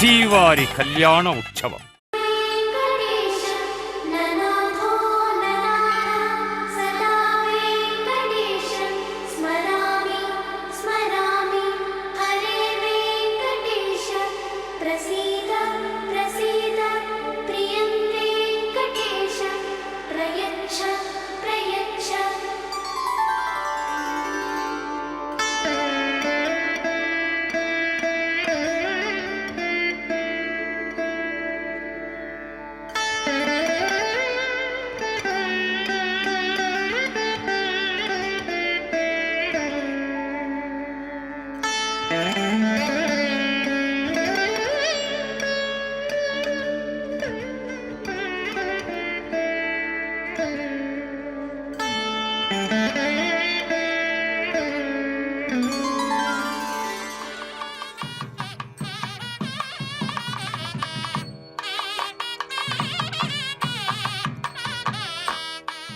శ్రీవారి కళ్యాణ ఉత్సవం.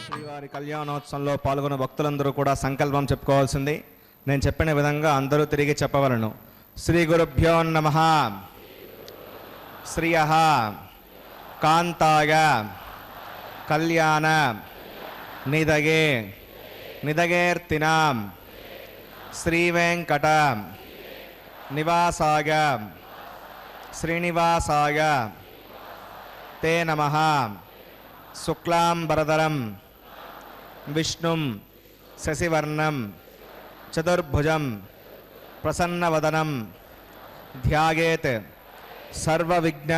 శ్రీవారి కళ్యాణోత్సవంలో పాల్గొన్న భక్తులందరూ కూడా సంకల్పం చెప్పుకోవాల్సింది. నేను చెప్పిన విధంగా అందరూ తిరిగి చెప్పవలను. శ్రీ గురుభ్యో నమః. శ్రియః కాంతాయ కళ్యాణ నిదగే నిదగేర్తినాం శ్రీవేంకట నివాసాయ శ్రీనివాసాయ తే నమః. శుక్లాంబరధరం విష్ణుం శశివర్ణం చతుర్భుజం ప్రసన్నవదనం ధ్యాయేత్ సర్వవిఘ్న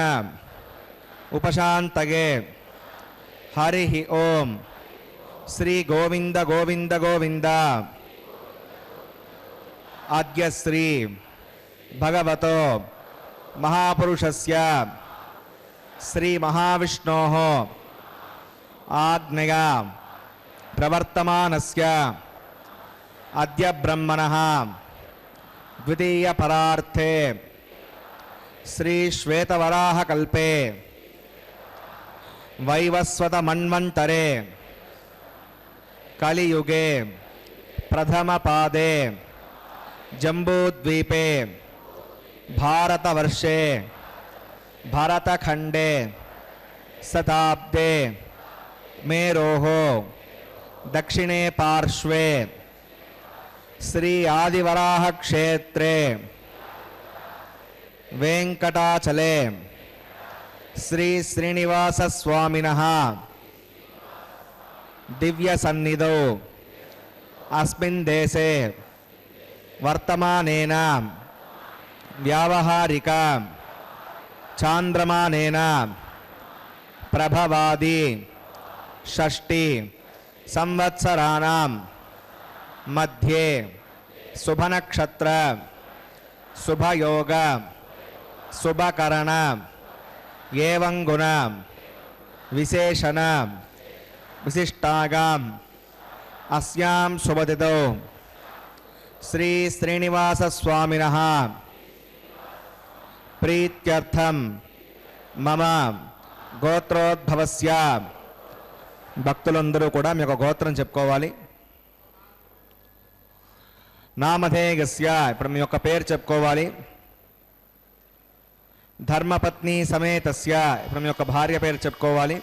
ఉపశాంతయే. హరి ఓం. శ్రీ గోవింద గోవింద గోవింద. ఆద్య శ్రీ భగవతో మహాపురుషస్య శ్రీ మహావిష్ణోః ఆజ్ఞయా ప్రవర్తమానస్య అద్య బ్రహ్మణః ద్వితీయ పరార్థే శ్రీ శ్వేతవరాహకల్పే వైవస్వత మన్వంతరే కలియుగే ప్రథమ పాదే జంబూద్వీపే భారతవర్షే భరతఖండే శతాబ్దే మేరోః దక్షిణే పార్శ్వే శ్రీ ఆదివరాహ క్షేత్రే వెంకటాచలే శ్రీ శ్రీనివాస స్వామినః దివ్య సన్నిధౌ అస్మిన్ దేశే వర్తమానేన వ్యావహారిక చాంద్రమానేన ప్రభవాది షష్ఠి సంవత్సరాణం మధ్యే శుభనక్షత్ర శుభయోగ శుభకరణ ఏవం గుణ విశేషణ విశిష్టాగాం అస్యాం శుభతిథౌ శ్రీ శ్రీనివాస స్వామినః ప్రీత్యర్థం మమ గోత్రోద్భవస్య. భక్తులందరూ కూడా మీ యొక్క గోత్రం చెప్పుకోవాలి. నామధేయస్య, ఇప్పుడు మీ యొక్క పేరు చెప్పుకోవాలి. ధర్మపత్ని సమేతస్య, ఇప్పుడు మీ యొక్క భార్య పేరు చెప్పుకోవాలి.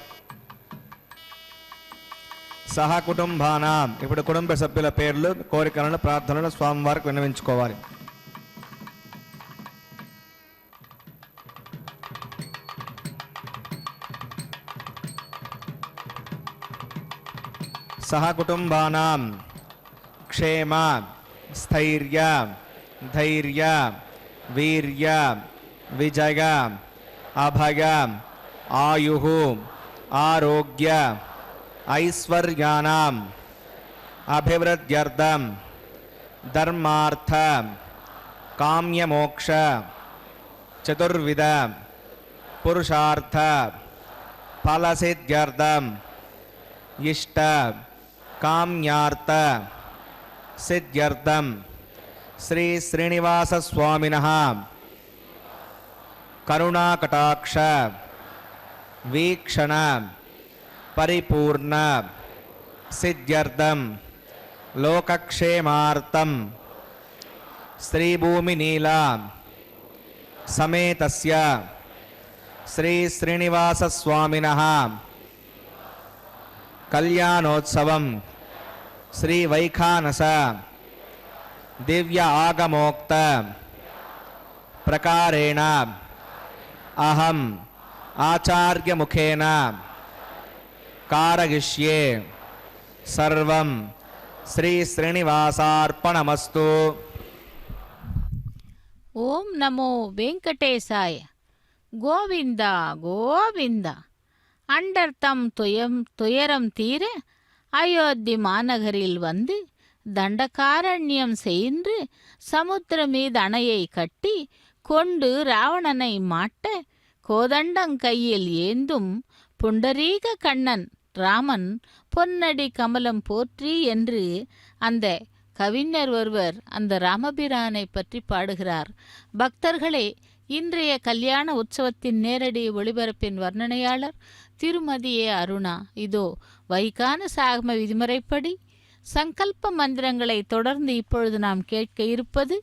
సహ కుటుంబానాం, ఇప్పుడు కుటుంబ సభ్యుల పేర్లు కోరికలను ప్రార్థనలు స్వామివారికి విన్నవించుకోవాలి. సహ కుటుంబానాం క్షేమ స్థైర్య ధైర్య వీర్య విజయ అభయ ఆయుః ఆరోగ్య ఐశ్వర్యానాం అభివృద్ధ్యర్థం ధర్మార్థ కామ్యమోక్ష చతుర్విధ పురుషార్థ ఫలసిద్ధ్యర్థం ఇష్ట కామ్యార్థ సిద్ధ్యర్థం శ్రీ శ్రీనివాస స్వామినః కరుణాకటాక్ష వీక్షణ పరిపూర్ణ సిద్ధ్యర్థం లోకక్షేమార్థం శ్రీభూమి నీల समेतस्य श्री श्रीनिवासस्वामिनः कल्याणोत्सवं श्री वैखानस दिव्य आगमोक्त प्रकारेण अहम् आचार्य मुखेन कारयिष्ये सर्वं श्री श्रीनिवासार्पणमस्तु। ओम नमो वेंकटेशाय। गोविंद गोविंद। அண்டர்த்தம் துயரம் தீர அயோத்தி மாநகரில் வந்து தண்டகாரண்யம் செய்து சமுத்திர மீது அணையை கட்டி கொண்டு ராவணனை மாட்ட கோதண்டங்கையில் ஏந்தும் புண்டரீக கண்ணன் ராமன் பொன்னடி கமலம் போற்றி என்று அந்த கவிஞர் ஒருவர் அந்த ராமபிரானை பற்றி பாடுகிறார். பக்தர்களே, இன்றைய கல்யாண உற்சவத்தின் நேரடி ஒளிபரப்பின் வர்ணனையாளர் திருமதி ஏ அருணா. இதோ வைகான சாகம விதிமுறைப்படி சங்கல்ப மந்திரங்களை தொடர்ந்து இப்பொழுது நாம் கேட்க இருப்பது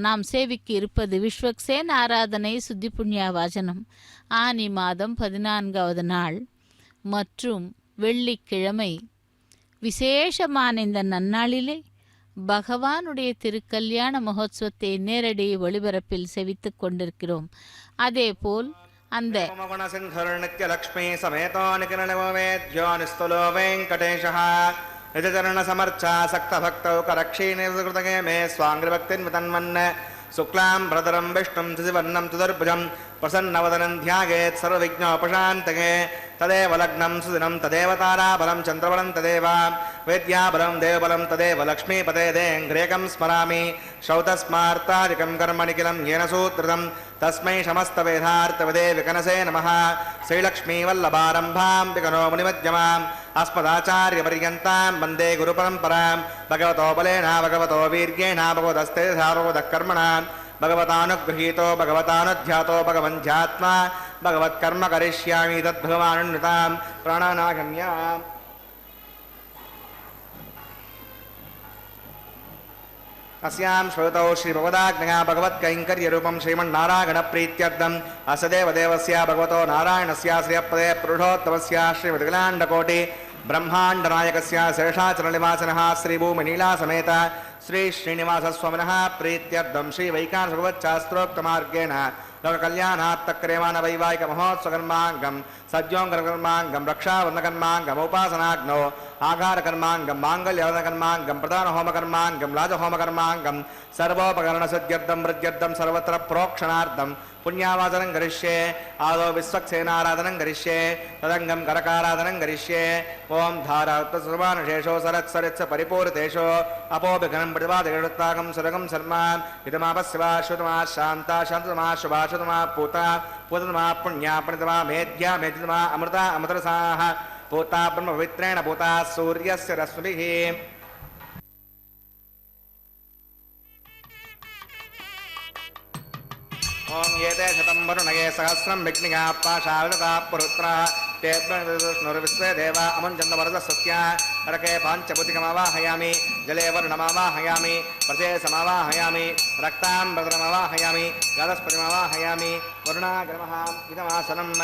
நாம் சேவிக்க இருப்பது விஸ்வக்சேன் ஆராதனை சுத்தி புண்ணிய வாசனம். ஆனி மாதம் 14வது நாள் மற்றும் வெள்ளிக்கிழமை. விசேஷமான இந்த நன்னாளிலே பகவானுடைய திருக்கல்யாண மகோத்சவத்தை நேரடி ஒளிபரப்பில் செவித்துக் கொண்டிருக்கிறோம். அதேபோல் அந்த லக்ஷ்மி சமேதோ நிகிரணவேத்யோ நிஸ்துலோ வெங்கடேஷः நிஜச்சரண சமர்ச்சா சக்த பக்தௌ கரக்ஷீ நிர்கிருதகே மே ஸ்வாங்கிரிபக்தின் விதன்மன்ன சுக்லாம் பிரதரம் விஷ்ணும் திசிவர்ணம் துதர்புஜம் பிரசன்னவதனம் தியாகேத் சர்வவிக்னோபசாந்தகே तदेव लग्नं सुदिनं तदेव ताराबलं चन्द्रबलं तदेव वेद्याबलं देवबलं तदेव लक्ष्मीपते देङ्ग्रेकं स्मरामि श्रौतस्मार्तादिकं कर्म निखिलं येन सूत्रितं तस्मै समस्तवेदार्थवदे विकनसे नमः। श्रीलक्ष्मीवल्लभारम्भां विकनो मुनिमध्यमाम् अस्मदाचार्यपर्यन्तां वन्दे गुरुपरम्परां भगवतो बलेन भगवतो वीर्येण भगवतस्ते भगवतः कर्मणा भगवतानुगृहीतो भगवतानुध्यातो भगवन्ध्यात्मा भगवत्कर्म करिष्यामि तद्भगवानुन्नतां प्राणानागम्याम्। अस्यां श्रुतौ श्रीभगवदाज्ञया भगवत्कैङ्कर्यरूपं श्रीमन्नारायणप्रीत्यर्थम् अस्य देवदेवस्य भगवतो नारायणस्य श्रियपदे पुरुषोत्तमस्य श्रीमद्गलाण्डकोटि ब्रह्माण्डनायकस्य शेषाचलनिवासिनः श्रीभूमिनीलासमेत श्री श्रीनिवासस्वामिनः प्रीत्यर्थं श्रीवैखानसभगवच्छास्त्रोक्तमार्गेण लोककल्याणात्तक्रियमाण वैवाहिकमहोत्सवकर्माङ्गं सद्योङ्करकर्माङ्गं रक्षाबन्धकर्माङ्गम् उपासनाग्नौ आघारकर्माङ्गं माङ्गल्यवदनकर्माङ्गं प्रधानहोमकर्माङ्गं राजहोमकर्माङ्गं सर्वोपकरणसिद्ध्यर्थं वृद्ध्यर्थं सर्वत्र प्रोक्षणार्थं पुण्यावाचनं करिष्ये। आदौ विश्वक्सेनाराधनं करिष्ये, तदङ्गं करकाराधनं करिष्ये। ओं धारात्मसर्वानुशेषो सरत्सरित्स परिपूरितेषो अपोभिघनं प्रतिपादयत्ताकं सुरगं शर्मा इदमापस्वा श्रुतमा शान्ता शान्ततमा शुभा शुतमा पूता पूततमा पुण्या पुण्यतमा मेध्या मेध्यतमा अमृता अमृतरसाः पूता ब्रह्मपवित्रेण पूता सूर्यस्य रश्मिभिः। ओं एते शतं वरुणये सहस्रं विघ्निका पाशाविता पुरुत्रा तेऽस्नुर्विश्वे देव अमुञ्चन्दवरदस्स्य नरके पाञ्चभूतिकमावाहयामि जले वरुणमावाहयामि प्रथे समावाहयामि रक्ताम्बरमावाहयामि गदस्पतिमावाहयामि वरुणाग्रमः इदमासनम्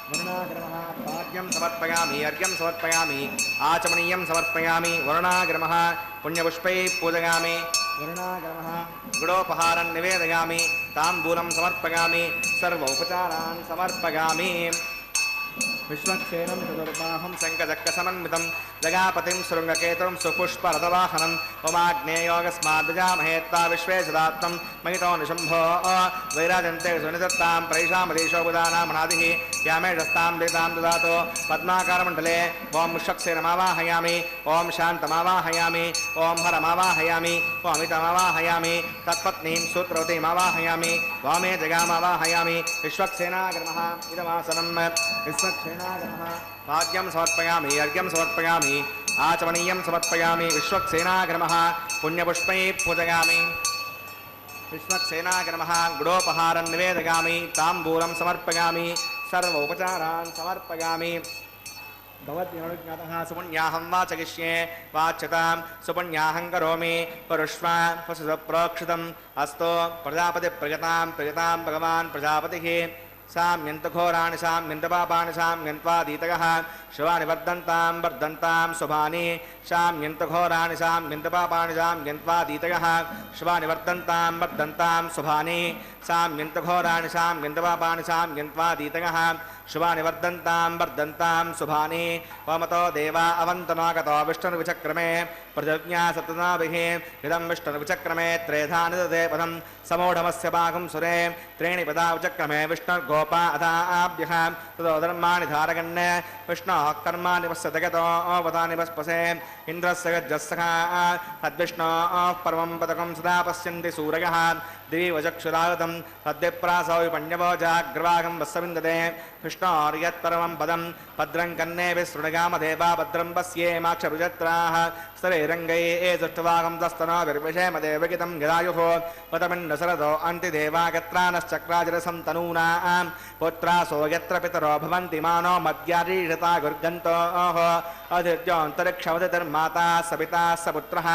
वरुणाग्रमः पाद्यं समर्पयामि अर्घ्यं समर्पयामि आचमनीयं समर्पयामि वरुणाग्रमः पुण्यपुष्पैः पूजयामि वरुणाग्रमः गुडोपहारं निवेदयामि ताम्बूलं समर्पयामि सर्वोपचारान् समर्पयामि। विश्वक्सेनं चतुर्बाहुं शङ्खचक्रसमन्वितं जगापतिं शृङ्गकेतुं सुपुष्परथवाहनं होमाग्नेयोगस्माद्जामहेत्ता विश्वेशदात्तं महितो निशम्भो वैराजन्ते सुनिधत्तां प्रैषामधीशो बुधानामनादिः यामेशस्तां देतां ददातो पद्माकारमण्डले ॐ विश्वक्सेनमावाहयामि ॐ शान्तमावाहयामि ॐ हरमावाहयामि ॐ अमितमावाहयामि तत्पत्नीं सूत्रवतीमावाहयामि वामे जगामावाहयामि विश्वक्सेनाग्रमः इदमासनं विश्वक्सेनाग्रमः भाग्यं समर्पयामि अर्घ्यं समर्पयामि आचमनीयं समर्पयामि विश्वक्सेनाग्रमः पुण्यपुष्पैः पूजयामि विश्वक्सेनाग्रमः गुडोपहारं निवेदयामि ताम्बूलं समर्पयामि सर्वोपचारान् समर्पयामि। भवद्योज्ञातः सुपुण्याहं वाचयिष्ये वाच्यतां सुपुण्याहं करोमि परुष्वा पशुप्रोक्षितम् अस्तु प्रजापतिप्रजतां प्रजतां भगवान् प्रजापतिः साम्यन्तघोराणि साम्यन्तपापानि साम्यन्त्वादीतयः शिवानि वर्धन्तां शुभानि साम्यन्तघोराणि साम्यन्तपापानि साम्यन्त्वादीतयः शिवानि वर्धन्तां शुभानि साम्यन्तघोराणि साम्यन्तपापानि साम्यन्त्वादीतयः शुभानि वर्धन्तां शुभानि वमतो देवा अवन्तनागतो विष्णुर्विचक्रमे प्रजज्ञा सतनाभिः इदं विष्णुर्विचक्रमे त्रेधा निदते पदं समूढमस्य भागं सुरे त्रीणि पदा विचक्रमे विष्णुर्गोपा अथाभ्यः ततो धर्माणि धारगन् विष्णोः कर्माणि पश्यत गतो पदानि पस्पसे इन्द्रस्य गज्जस्सखा तद्विष्णोः परमं पदकं सदा पश्यन्ति सूरयः दिवि वचक्षुरागतं तद्विप्रासौ विपण्यवो जाग्रवागं वस्सविन्दते विष्णोर्यत्परमं पदं भद्रं कन्नेभिः शृणुगामदेवा भद्रं पश्येमाक्षरुजत्राः स्तरैरङ्गैः सुष्ठुवागं तस्तनोभिर्विषेमदेवगितं गिरायुः पदमिन्नसरतो अन्तिदेवागत्रानश्चक्राजरसं तनूनां पुत्रासो यत्र पितरो भवन्ति मानो मद्यारीषता गुर्गन्तोः अधिर्योऽन्तरिक्षमतिर्माता सपिता सपुत्रः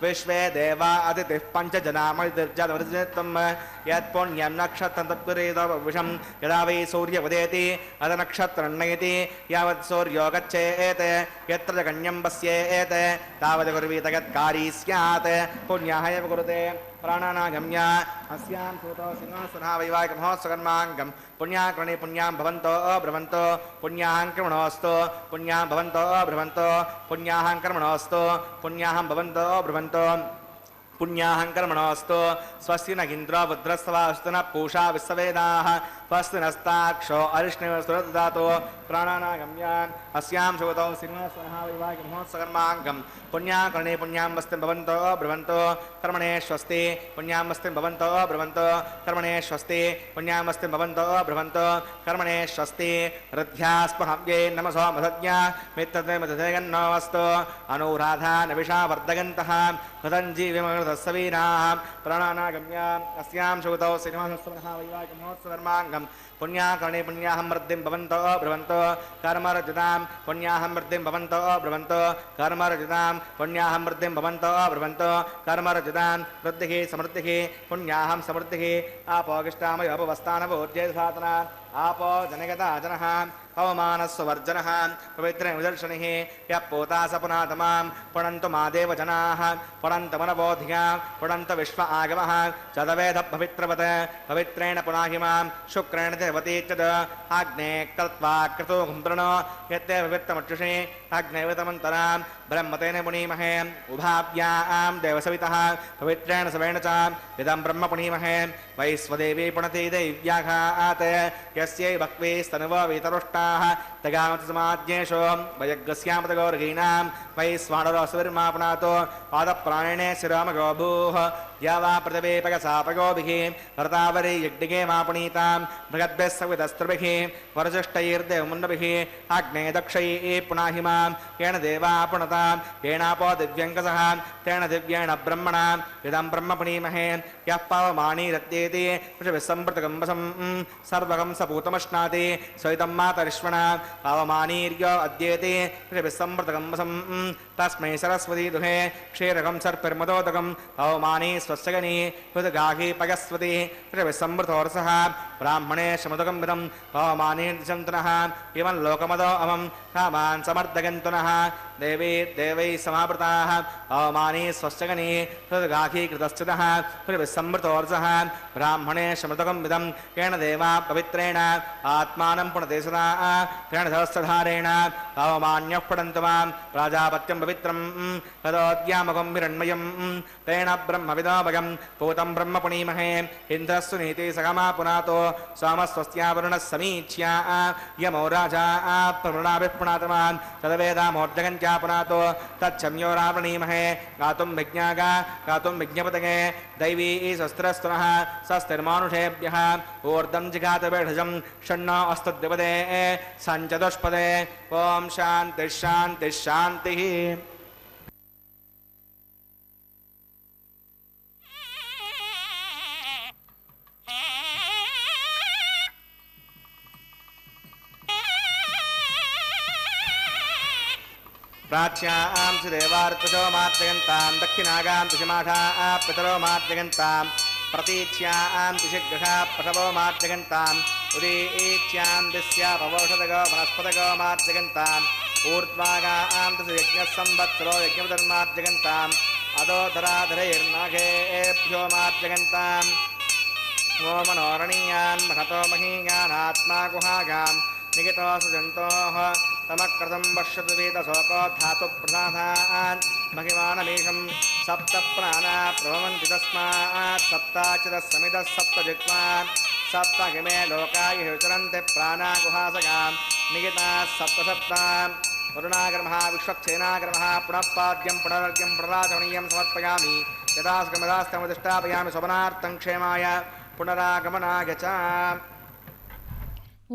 विश्वे देवा अतिथिः पञ्चजनामतिर्जनवृत्तं यत्पुण्यं नक्षत्रं तत्पुरीतविषं यदा वै सूर्य उदेति अथ नक्षत्रं नयति यावत् सूर्यो गच्छेत् यत्र जगण्यं पश्येत् तावत् कुर्वीत यत्कारी स्यात् पुण्याः एव कुरुते प्राणानागम्य अस्यां सूतो सिंहासनः वैवाहिकमहोत्सवकर्माङ्गं पुण्याकर्णे पुण्यां भवन्तो अब्रवन्तो पुण्याहं कर्मणोऽस्तु पुण्यां भवन्तो अब्रवन्तो पुण्याहं कर्मणोऽस्तु पुण्याहं भवन्तो अब्रवन्तो पुण्याहं कर्मणोऽस्तु स्वस्ति न इन्द्रो वज्रस्वास्तु न पूषा विश्ववेदाः स्वस्ति नस्ताक्षो अरिष्णेव सुरददातो प्राणानागम्य अस्यां शुभतो सिंहासनः वैवाहिकमहोत्सवकर्माङ्गं पुण्याकर्णे पुण्यां वस्तिं भवन्तो ब्रुवन्तो कर्मणे स्वस्ति पुण्यां वस्तिं भवन्तो ब्रुवन्तो कर्मणे स्वस्ति पुण्यां वस्तिं भवन्तो ब्रुवन्तो कर्मणे स्वस्ति हृद्यास्महव्ये नमसो मधज्ञा मित्रते मधुजयन्नो वस्तु अनुराधा नविषा वर्धयन्तः हृदञ्जीविमृतस्वीराः प्राणानागम्य अस्यां शुभतो सिंहासनः वैवाहिकमहोत्सवकर्माङ्गं पुण्याकर्णे पुण्याहं वृद्धिं भवन्तो ब्रुवन्तो कर्मरजतां पुण्याहं वृद्धिं भवन्तो ब्रुवन्तो कर्मरजतां पुण्याहं वृद्धिं भवन्तो ब्रुवन्तो कर्मरजतां वृद्धिः समृद्धिः पुण्याहं समृद्धिः आपोगिष्टामयोपवस्थानवोर्जेसातना आपो जनगता जनः पवमानस्वर्जनः पवित्रनिदर्शनिः यः पोता सपुनातमां पुनन्तु मादेव जनाः पुनन्तु मनबोधिया पुनन्तु विश्व आगमः चदवेदः पवित्रवत् पवित्रेण पुनाहिमां शुक्रेण देवती च आग्ने कृत्वा क्रतु कुम्प्रणो यत्ते पवित्रमक्षुषे अग्नेवितमन्तरां ब्रह्मतेन पुनीमहे उभाभ्यां देवसवितः पवित्रेण सवेण च इदं ब्रह्म पुनीमहे वैश्वदेवी पुणति दैव्याघात् यस्यै भक्वे स्तनुवो वितरुष्टाः तगामतसमाज्ञेषु वयग्रस्यामतगौर्गीणां वैश्वानरोऽसुविर्मापनातो पादप्राणिने शिरोमगोभूः या वा पृथिवीपगसापगोभिः वरतावरी यज्ञिके मापणीतां भगद्भिः सवितस्त्रिभिः वरजुष्टैर्देवमुन्नभिः आग्ने दक्षैः पुनाहिमां येन देवा पुनतां येनापो दिव्यङ्कसः तेन दिव्येण ब्रह्मणा इदं ब्रह्म पुनीमहे यः पावमानी रत्येति पृथिविसम्पृतकम्बसं सर्वगं सपूतमश्नाति सवितं मातरिष्वणा पावमानीर्यो अद्येति पृथिविसम्पृतकम्बसं तस्मै सरस्वती दुहे क्षीरकं सर्पिर्मदोदकं पावमानी स्वस्यगनी हृदगाही पयस्वती पृथिविसम्पृतोरसः ब्राह्मणे शमुदकं विदं पावमानी दिशन्तनः इमं लोकमदो अमं कामान् समर्दगन्तुनः देवी देवैः समावृताः पावमानी स्वस्यगनी हृदगाही कृतश्चितः पृथिविसम्पृतोरसः ब्राह्मणे शमुदकं विदं येन देवा पवित्रेण आत्मानं पुनते सदा तेन सहस्रधारेण पावमान्यः पठन्तु मां प्राजापत्यं पवित्रं तदोद्यामकं हिरण्मयं तेन ब्रह्मविदोभयं पूतं ब्रह्म पुनीमहे इन्द्रस्तु नीति सगमा पुनातो सोमस्वस्यावरुणः समीच्या यमो राजा प्रवृणाभिः पुनातमान् तदवेदामोर्जगञ्चा पुनातो तच्छम्यो रावणीमहे गातुं विज्ञागा गातुं विज्ञपतगे दैवी शस्त्रस्तुनः स्वस्तिर्मानुषेभ्यः ऊर्ध्वं जिघातवेढजं षण्णो अस्तद्विपदे सञ्चतुष्पदे ॐ शान्तिः शान्तिः शान्तिः। प्राच्यां देवार्तशो मार्जयन्तां दक्षिणागां दिशमाषा पितरो मार्जयन्तां प्रतीच्यां दिशिग्रहा पशवो मार्जयन्ताम् उदीच्यां दिस्या पवौषधगो वनस्पतगो मार्जयन्ताम् ऊर्ध्वागां दिशयज्ञः संवत्सरो यज्ञधर्मार्जयन्ताम् अधोधराधरैर्नागेभ्यो मार्जयन्ताम् वो मनोरणीयान् महतो महीयानात्मा गुहागान् निगितो सुजन्तोः तमक्रतं पश्यतु वेदशोको धातुप्रसादान् महिमानमीशं सप्त प्राणा प्रभवन्ति तस्मात् सप्ताचितः समितः सप्तजिह्वान् सप्तहिमे लोकाय चरन्ति प्राणा गुहासगान् निगिताः सप्तसप्तान् वरुणागर्मः विश्वक्सेनागर्मः पुनः पाद्यं पुनरर्घ्यं पुनराचमनीयं समर्पयामि यदास्कमदास्तमधिष्ठापयामि स्वपनार्थं क्षेमाय पुनरागमनाय च।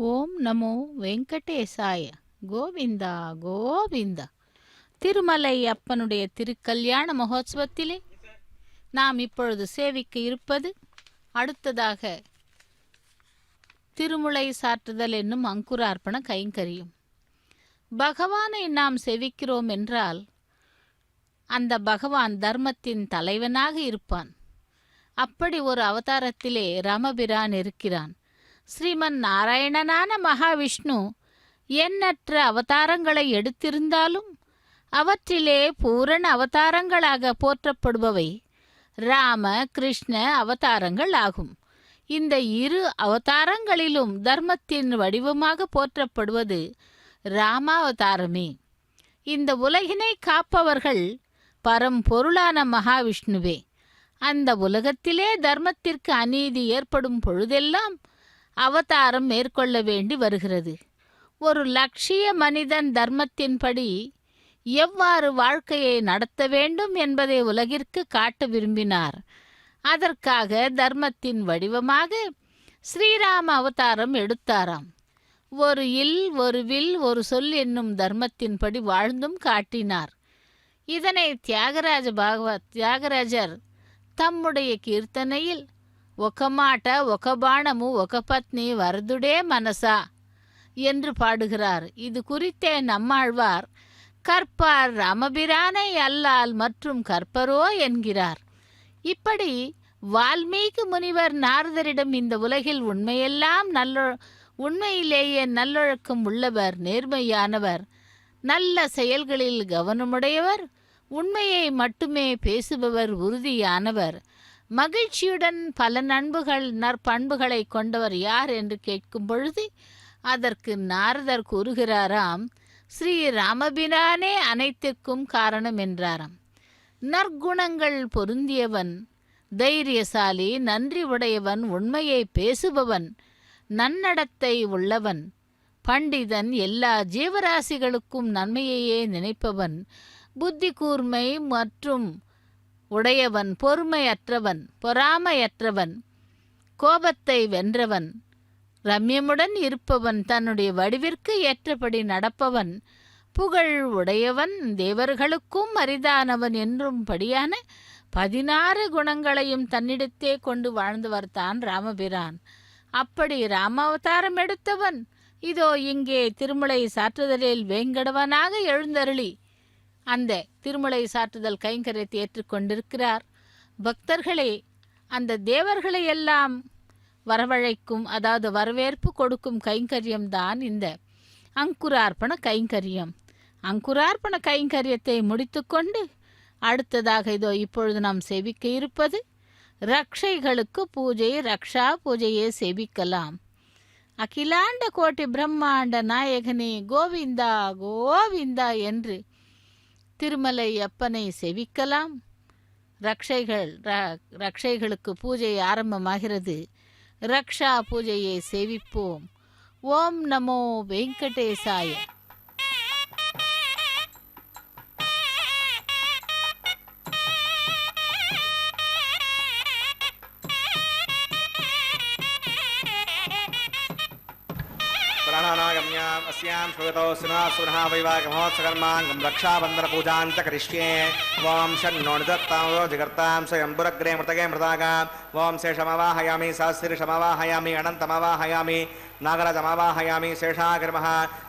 ஓம் நமோ வெங்கடேசாய. கோவிந்தா கோவிந்தா. திருமலை அப்பனுடைய திருக்கல்யாண மகோத்சவத்திலே நாம் இப்பொழுது சேவிக்க இருப்பது அடுத்ததாக திருமுலை சாற்றுதல் என்னும் அங்குரார்ப்பண கைங்கரியம். பகவானை நாம் சேவிக்கிறோம் என்றால் அந்த பகவான் தர்மத்தின் தலைவனாக இருப்பான். அப்படி ஒரு அவதாரத்திலே ராமபிரான் இருக்கிறான். ஸ்ரீமன் நாராயணனான மகாவிஷ்ணு எண்ணற்ற அவதாரங்களை எடுத்திருந்தாலும் அவற்றிலே பூரண அவதாரங்களாக போற்றப்படுபவை ராம கிருஷ்ண அவதாரங்கள் ஆகும். இந்த இரு அவதாரங்களிலும் தர்மத்தின் வடிவமாக போற்றப்படுவது ராமாவதாரமே. இந்த உலகினை காப்பவர்கள் பரம்பொருளான மகாவிஷ்ணுவே. அந்த உலகத்திலே தர்மத்திற்கு அநீதி ஏற்படும் பொழுதெல்லாம் அவதாரம் மேற்கொள்ள வேண்டி வருகிறது. ஒரு லட்சிய மனிதன் தர்மத்தின்படி எவ்வாறு வாழ்க்கையை நடத்த வேண்டும் என்பதை உலகிற்கு காட்ட விரும்பினார். அதற்காக தர்மத்தின் வடிவமாக ஸ்ரீராம அவதாரம் எடுத்தாராம். ஒரு இல் ஒரு வில் ஒரு சொல் என்னும் தர்மத்தின்படி வாழ்ந்தும் காட்டினார். இதனை தியாகராஜர் தம்முடைய கீர்த்தனையில் ఒక మాట ఒక బాణము ఒక పత్ని వరదుడే మనసా என்று பாடுகிறார். இது குறித்தே நம்மாழ்வார் கற்பார் ராமபிரானை அல்லால் மற்றும் கற்பரோ என்கிறார். இப்படி வால்மீகி முனிவர் நாரதரிடம் இந்த உலகில் உண்மையிலேயே நல்லொழுக்கம் உள்ளவர், நேர்மையானவர், நல்ல செயல்களில் கவனமுடையவர், உண்மையை மட்டுமே பேசுபவர், உறுதியானவர், மகிழ்ச்சியுடன் பல நற்பண்புகளை கொண்டவர் யார் என்று கேட்கும் பொழுது அதற்கு நாரதர் கூறுகிறாராம், ஸ்ரீ ராமபிரானே அனைத்திற்கும் காரணம் என்றாராம். நற்குணங்கள் பொருந்தியவன், தைரியசாலி, நன்றி உடையவன், உண்மையை பேசுபவன், நன்னடத்தை உள்ளவன், பண்டிதன், எல்லா ஜீவராசிகளுக்கும் நன்மையையே நினைப்பவன், புத்தி கூர்மை மற்றும் உடையவன், பொறுமையற்றவன், பொறாமையற்றவன், கோபத்தை வென்றவன், ரம்யமுடன் இருப்பவன், தன்னுடைய வடிவிற்கு ஏற்றபடி நடப்பவன், புகழ் உடையவன், தேவர்களுக்கும் அரிதானவன் என்றும்படியான 16 குணங்களையும் தன்னிடத்தே கொண்டு வாழ்ந்தவர் தான் ராமபிரான். அப்படி ராமாவதாரம் எடுத்தவன் இதோ இங்கே திருமலை சாற்றுதலில் வேங்கடவனாக எழுந்தருளி அந்த திருமலை சாற்றுதல் கைங்கரியத்தை ஏற்றுக்கொண்டிருக்கிறார். பக்தர்களே, அந்த தேவர்களை எல்லாம் வரவழைக்கும், அதாவது வரவேற்பு கொடுக்கும் கைங்கரியம்தான் இந்த அங்குரார்ப்பண கைங்கரியம். அங்குரார்ப்பண கைங்கரியத்தை முடித்துக்கொண்டு அடுத்ததாக இதோ இப்பொழுது நாம் சேவிக்க இருப்பது ரக்ஷைகளுக்கு பூஜை. ரக்ஷா பூஜையை சேவிக்கலாம். அகிலாண்ட கோட்டி பிரம்மாண்ட நாயகனே கோவிந்தா கோவிந்தா என்று திருமலை அப்பனை சேவிக்கலாம். ரக்ஷைகளுக்கு பூஜை ஆரம்பமாகிறது. ரக்ஷா பூஜையை சேவிப்போம். ஓம் நமோ வெங்கடேசாய. प्राणानागम्याम् अस्यां श्रुतौ सुनासुरः वैवाहिकमहोत्सकर्माङ्गं रक्षाबन्धनपूजां च करिष्ये। ॐ शन्नो निधत्तां जगर्तां स्वयंपुरग्रे मृतगे मृतागाम् ॐ शेषमवाहयामि सहस्रशमवाहयामि अनन्तमवाहयामि नागराजमावाहयामि शेषाग्रमः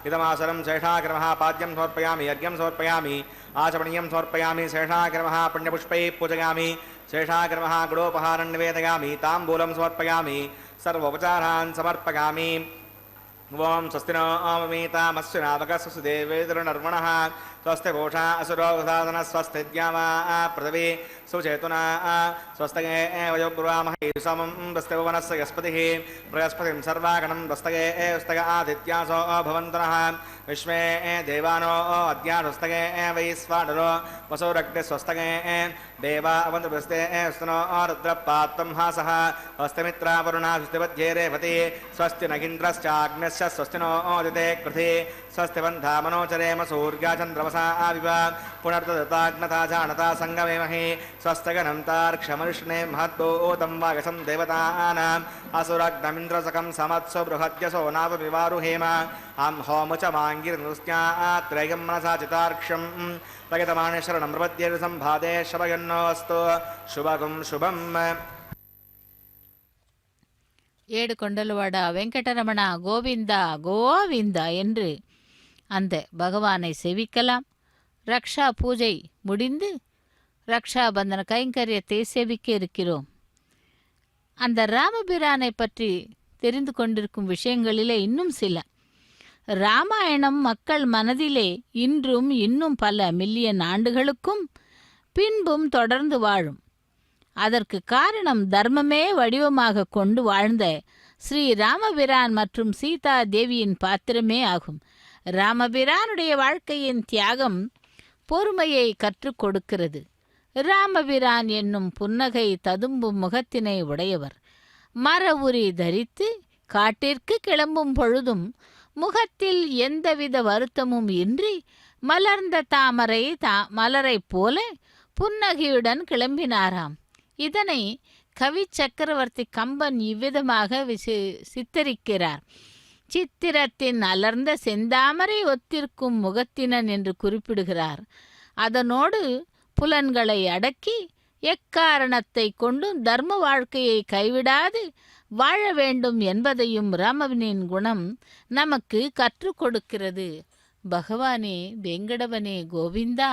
इदमासनं शेषाग्रमः पाद्यं समर्पयामि यज्ञं समर्पयामि आचमनीयं समर्पयामि शेषाग्रमः पुण्यपुष्पैः पूजयामि शेषाग्रमः गुडोपहारं निवेदयामि ताम्बूलं समर्पयामि सर्वोपचारान् समर्पयामि ओम स्वस्ति नो अमीतामस्विनावक स्वस्ति देवेन्द्रनर्मणः स्वस्ति भूषा असुरोधादन स्वस्ति द्यावा पृथिवी सुचेतुना स्वस्तये वयोब्रुवामहे समं दस्ते भुवनस्य यस्पतिः बृहस्पतिं सर्वागणं दस्तये स्तय आदित्यासो भवन्तनः विश्वे देवानो अद्यानुस्तये वैश्वानरो वसुरग्ने स्वस्तये देवा अवन्तुस्ते स्तनो रुद्रपात्तं हासः स्वस्तिमित्रा वरुणा स्वस्तिपद्ये रेवती स्वस्ति नगीन्द्रश्चाग्नश्च स्वस्ति नो ओदिते कृते स्वस्ति बन्धा मनोचरेम सूर्या चन्द्रमसा आविव पुनर्दत्ताग्नता जानता सङ्गमेमहि स्वस्तिगणन्तार्क्षमविष्णे महद्भूतं वागसं देवतानाम् असुरग्नमिन्द्रसकं समत्सु बृहद्यसो नावविवारुहेम अं होम च माङ्गिर्नुस्त्यात्रयं मनसा चितार्क्षं प्रगतमाने शरणं प्रपद्ये सम्भादे शवयन्नोऽस्तु शुभगुं शुभम्. ஏடு கொண்டலுவாடா வெங்கடரமணா கோவிந்தா கோவிந்தா என்று அந்த பகவானை சேவிக்கலாம். ரக்ஷா பூஜை முடிந்து ரக்ஷாபந்தன கைங்கரியத்தை சேவிக்க இருக்கிறோம். அந்த ராமபிரானை பற்றி தெரிந்து கொண்டிருக்கும் விஷயங்களிலே இன்னும் சில. ராமாயணம் மக்கள் மனதிலே இன்றும் இன்னும் பல மில்லியன் ஆண்டுகளுக்கும் பின்பும் தொடர்ந்து வாழும். அதற்கு காரணம் தர்மமே வடிவமாக கொண்டு வாழ்ந்த ஸ்ரீ ராமபிரான் மற்றும் சீதா தேவியின் பாத்திரமே ஆகும். ராமபிரானுடைய வாழ்க்கையின் தியாகம் பொறுமையை கற்றுக் கொடுக்கிறது. ராமபிரான் என்னும் புன்னகை ததும்பும் முகத்தினை உடையவர். மர உரி தரித்து காட்டிற்கு கிளம்பும் பொழுதும் முகத்தில் எந்தவித வருத்தமும் இன்றி மலர்ந்த தாமரை மலரைப் போல புன்னகையுடன் கிளம்பினாராம். இதனை கவி சக்கரவர்த்தி கம்பன் இவ்விதமாக சித்தரிக்கிறார். சித்திரத்தின் அலர்ந்த செந்தாமரை ஒத்திருக்கும் முகத்தினன் என்று குறிப்பிடுகிறார். அதனோடு புலன்களை அடக்கி எக்காரணத்தை கொண்டும் தர்ம வாழ்க்கையை கைவிடாது வாழ வேண்டும் என்பதையும் ராமனின் குணம் நமக்கு கற்றுக் கொடுக்கிறது. பகவானே வெங்கடவனே கோவிந்தா,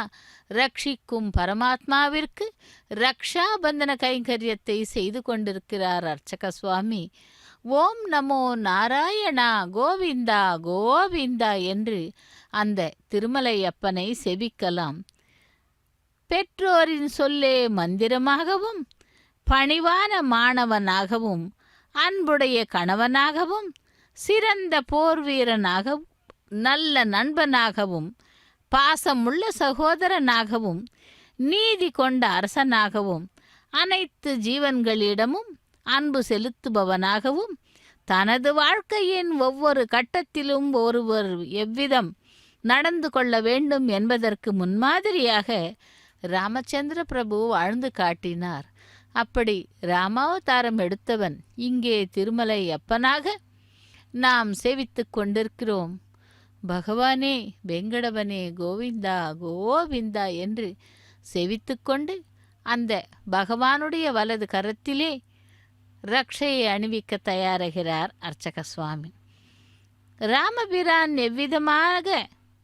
ரட்சிக்கும் பரமாத்மாவிற்கு ரக்ஷாபந்தன கைங்கரியத்தை செய்து கொண்டிருக்கிறார் அர்ச்சக சுவாமி. ஓம் நமோ நாராயணா கோவிந்தா கோவிந்தா என்று அந்த திருமலையப்பனை செபிக்கலாம். பெற்றோரின் சொல்லே மந்திரமாகவும் பணிவான மாணவனாகவும் அன்புடைய கணவனாகவும் சிறந்த போர் வீரனாகவும் நல்ல நண்பனாகவும் பாசமுள்ள சகோதரனாகவும் நீதி கொண்ட அரசனாகவும் அனைத்து ஜீவன்களிடமும் அன்பு செலுத்துபவனாகவும் தனது வாழ்க்கையின் ஒவ்வொரு கட்டத்திலும் ஒருவர் எவ்விதம் நடந்து கொள்ள வேண்டும் என்பதற்கு முன்மாதிரியாக ராமச்சந்திர பிரபு வாழ்ந்து காட்டினார். அப்படி ராமாவதாரம் எடுத்தவன் இங்கே திருமலை அப்பனாக நாம் சேவித்து கொண்டிருக்கிறோம். பகவானே வெங்கடவனே கோவிந்தா கோவிந்தா என்று செவித்துக்கொண்டு அந்த பகவானுடைய வலது கரத்திலே ரக்ஷையை அணிவிக்க தயாராகிறார் அர்ச்சக சுவாமி. ராமபிரான்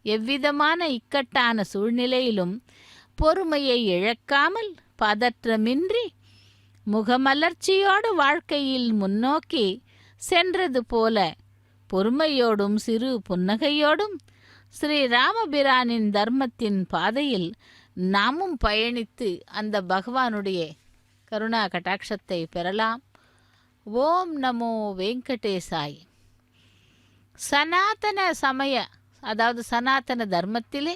எவ்விதமான இக்கட்டான சூழ்நிலையிலும் பொறுமையை இழக்காமல் பதற்றமின்றி முகமலர்ச்சியோடு வாழ்க்கையில் முன்னோக்கி சென்றது போல பொறுமையோடும் சிறு புன்னகையோடும் ஸ்ரீ ராமபிரானின் தர்மத்தின் பாதையில் நாமும் பயணித்து அந்த பகவானுடைய கருணா கட்டாட்சத்தை பெறலாம். ஓம் நமோ வெங்கடேசாய். சனாதன சமய அதாவது சனாதன தர்மத்திலே